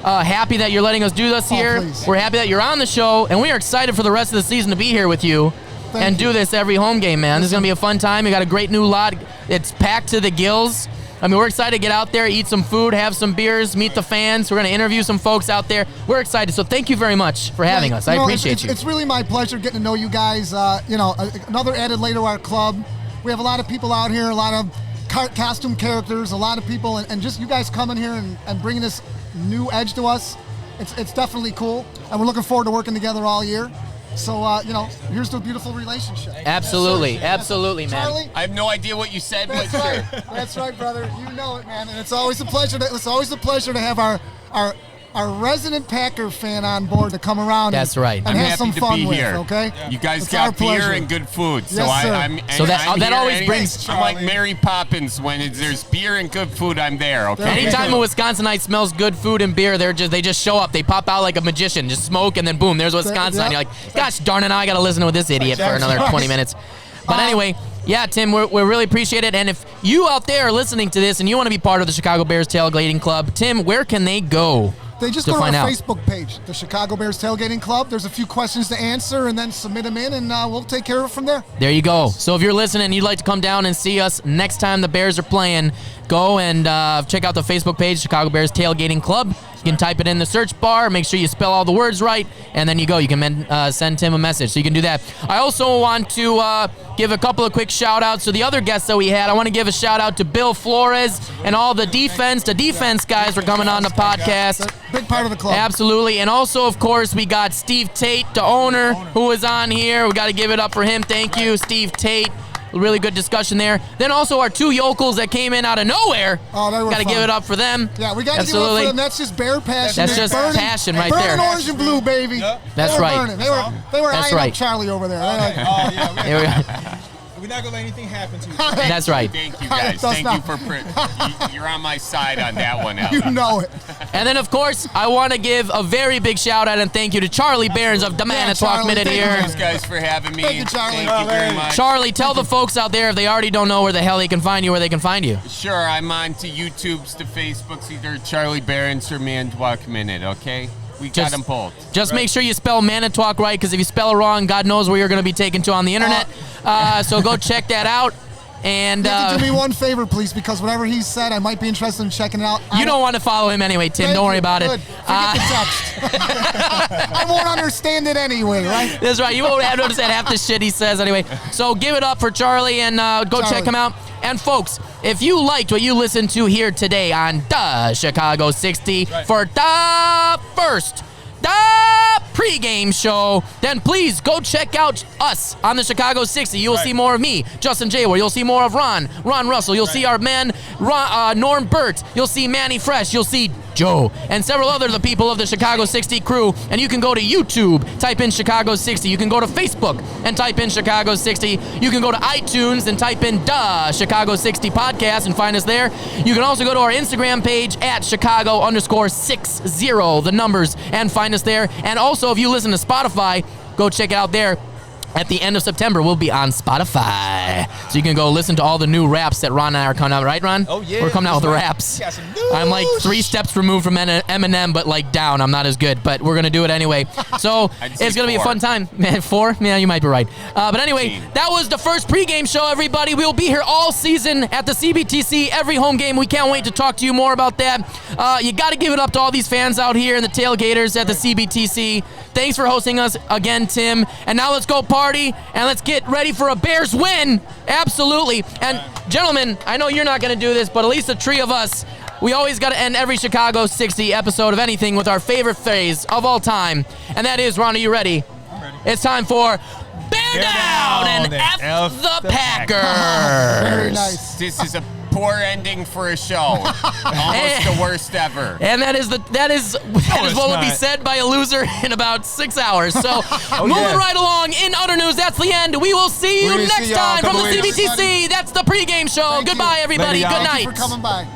happy that you're letting us do this here. Please. We're happy that you're on the show, and we are excited for the rest of the season to be here with you. Thank you. Do this every home game, man. This is going to be a fun time. You got a great new lot. It's packed to the gills. I mean, we're excited to get out there, eat some food, have some beers, meet the fans. We're going to interview some folks out there. We're excited. So thank you very much for having us. I appreciate you. It's really my pleasure getting to know you guys. Another added layer to our club. We have a lot of people out here, a lot of costume characters, a lot of people, and just you guys coming here and bringing this new edge to us. It's definitely cool, and we're looking forward to working together all year. So, here's to a beautiful relationship. Absolutely, absolutely, man. Charlie? I have no idea what you said, That's but right. sure. That's right, brother. You know it, man. And it's always a pleasure. It's always a pleasure to have our resident Packer fan on board to come around. That's right. And I'm have happy some to fun be with. here. Okay. You guys It's our got beer pleasure. and good food, so Yes, sir. I'm So that here always any- brings- I'm like Mary Poppins when there's beer and good food. I'm there. Okay. Anytime a Wisconsinite smells good food and beer, they just show up. They pop out like a magician, just smoke, and then boom, there's Wisconsin. Yep. You're like, gosh darn it, now I got to listen to this idiot for another 20 minutes. But anyway, yeah, Tim, we really appreciate it. And if you out there are listening to this and you want to be part of the Chicago Bears Tailgating Club, Tim, where can they go? They just to go to find our out? Facebook page, the Chicago Bears Tailgating Club. There's a few questions to answer, and then submit them in, and we'll take care of it from there. There you go. So if you're listening and you'd like to come down and see us next time the Bears are playing, go and check out the Facebook page, Chicago Bears Tailgating Club. You can type it in the search bar. Make sure you spell all the words right, and then you go. You can send Tim a message, so you can do that. I also want to give a couple of quick shout-outs to the other guests that we had. I want to give a shout-out to Bill Flores and all the defense guys for coming on the podcast. Big part of the club. Absolutely. And also, of course, we got Steve Tate, the owner, who was on here. We got to give it up for him. Thank you, Steve Tate. Really good discussion there. Then also our two yokels that came in out of nowhere. Oh, they were Got to fun. give it up for them. Yeah, we got to give it up for them. That's just bear passion. That's They're just burning, passion right burning there. orange and blue, baby. Yep. That's They were right. burning. They were That's eyeing right. up Charlie over there. They're like, Oh, yeah. There we go. We're not going to let anything happen to you. That's right. Thank you guys. That's Thank not- you for you're on my side on that one, Al. you know it. And then, of course, I want to give a very big shout-out and thank you to Charlie Berens of the Manitowoc Charlie, Minute thank you, here. Thanks, guys, for having me. Thank you, Charlie. Thank you very much. Charlie, tell the folks out there if they already don't know where the hell they can find you, where they can find you. Sure, I'm on to YouTube's, to Facebook's, either Charlie Berens or Manitowoc Minute, okay? We got them both. Just make sure you spell Manitowoc right, because if you spell it wrong, God knows where you're going to be taken to on the internet. So go check that out. And You have to do me one favor, please, because whatever he said, I might be interested in checking it out. you don't want to follow him anyway, Tim. Thank Don't worry you. about Good. it. Forget the text. I won't understand it anyway, right? That's right. You won't have to understand half the shit he says anyway. So give it up for Charlie and go check him out. And folks, if you liked what you listened to here today on the Chicago 60 for the first, the Pregame Show, then please go check out us on the Chicago 60. You will see more of me, Justin Jaywar. You'll see more of Ron Russell. You'll see our man, Norm Burt. You'll see Manny Fresh. You'll see Joe and several other the people of the Chicago 60 crew. And you can go to YouTube, type in Chicago 60. You can go to Facebook and type in Chicago 60. You can go to iTunes and type in Chicago 60 podcast and find us there. You can also go to our Instagram page at Chicago_60, the numbers, and find us there. And also, if you listen to Spotify, go check it out there. At the end of September, we'll be on Spotify. So you can go listen to all the new raps that Ron and I are coming out, right, Ron? Oh, yeah. We're coming out with the raps. I'm like 3 steps removed from Eminem, but like down. I'm not as good, but we're going to do it anyway. So it's going to be a fun time. Man, 4? Yeah, you might be right. But anyway, that was the first pregame show, everybody. We'll be here all season at the CBTC, every home game. We can't wait to talk to you more about that. You got to give it up to all these fans out here and the tailgaters at the CBTC. Thanks for hosting us again, Tim. And now let's go party and let's get ready for a Bears win. Absolutely. And gentlemen, I know you're not going to do this, but at least the three of us, we always got to end every Chicago 60 episode of anything with our favorite phrase of all time. And that is, Ron, are you ready? I'm ready. It's time for Bear Down and F the Packers. Very nice. This is a poor ending for a show. Almost the worst ever. And that is what will be said by a loser in about 6 hours. So moving right along in other news, that's the end. We will see you next time from the CBTC. That's the pregame show. Goodbye, everybody. Good night. Thank you for coming by.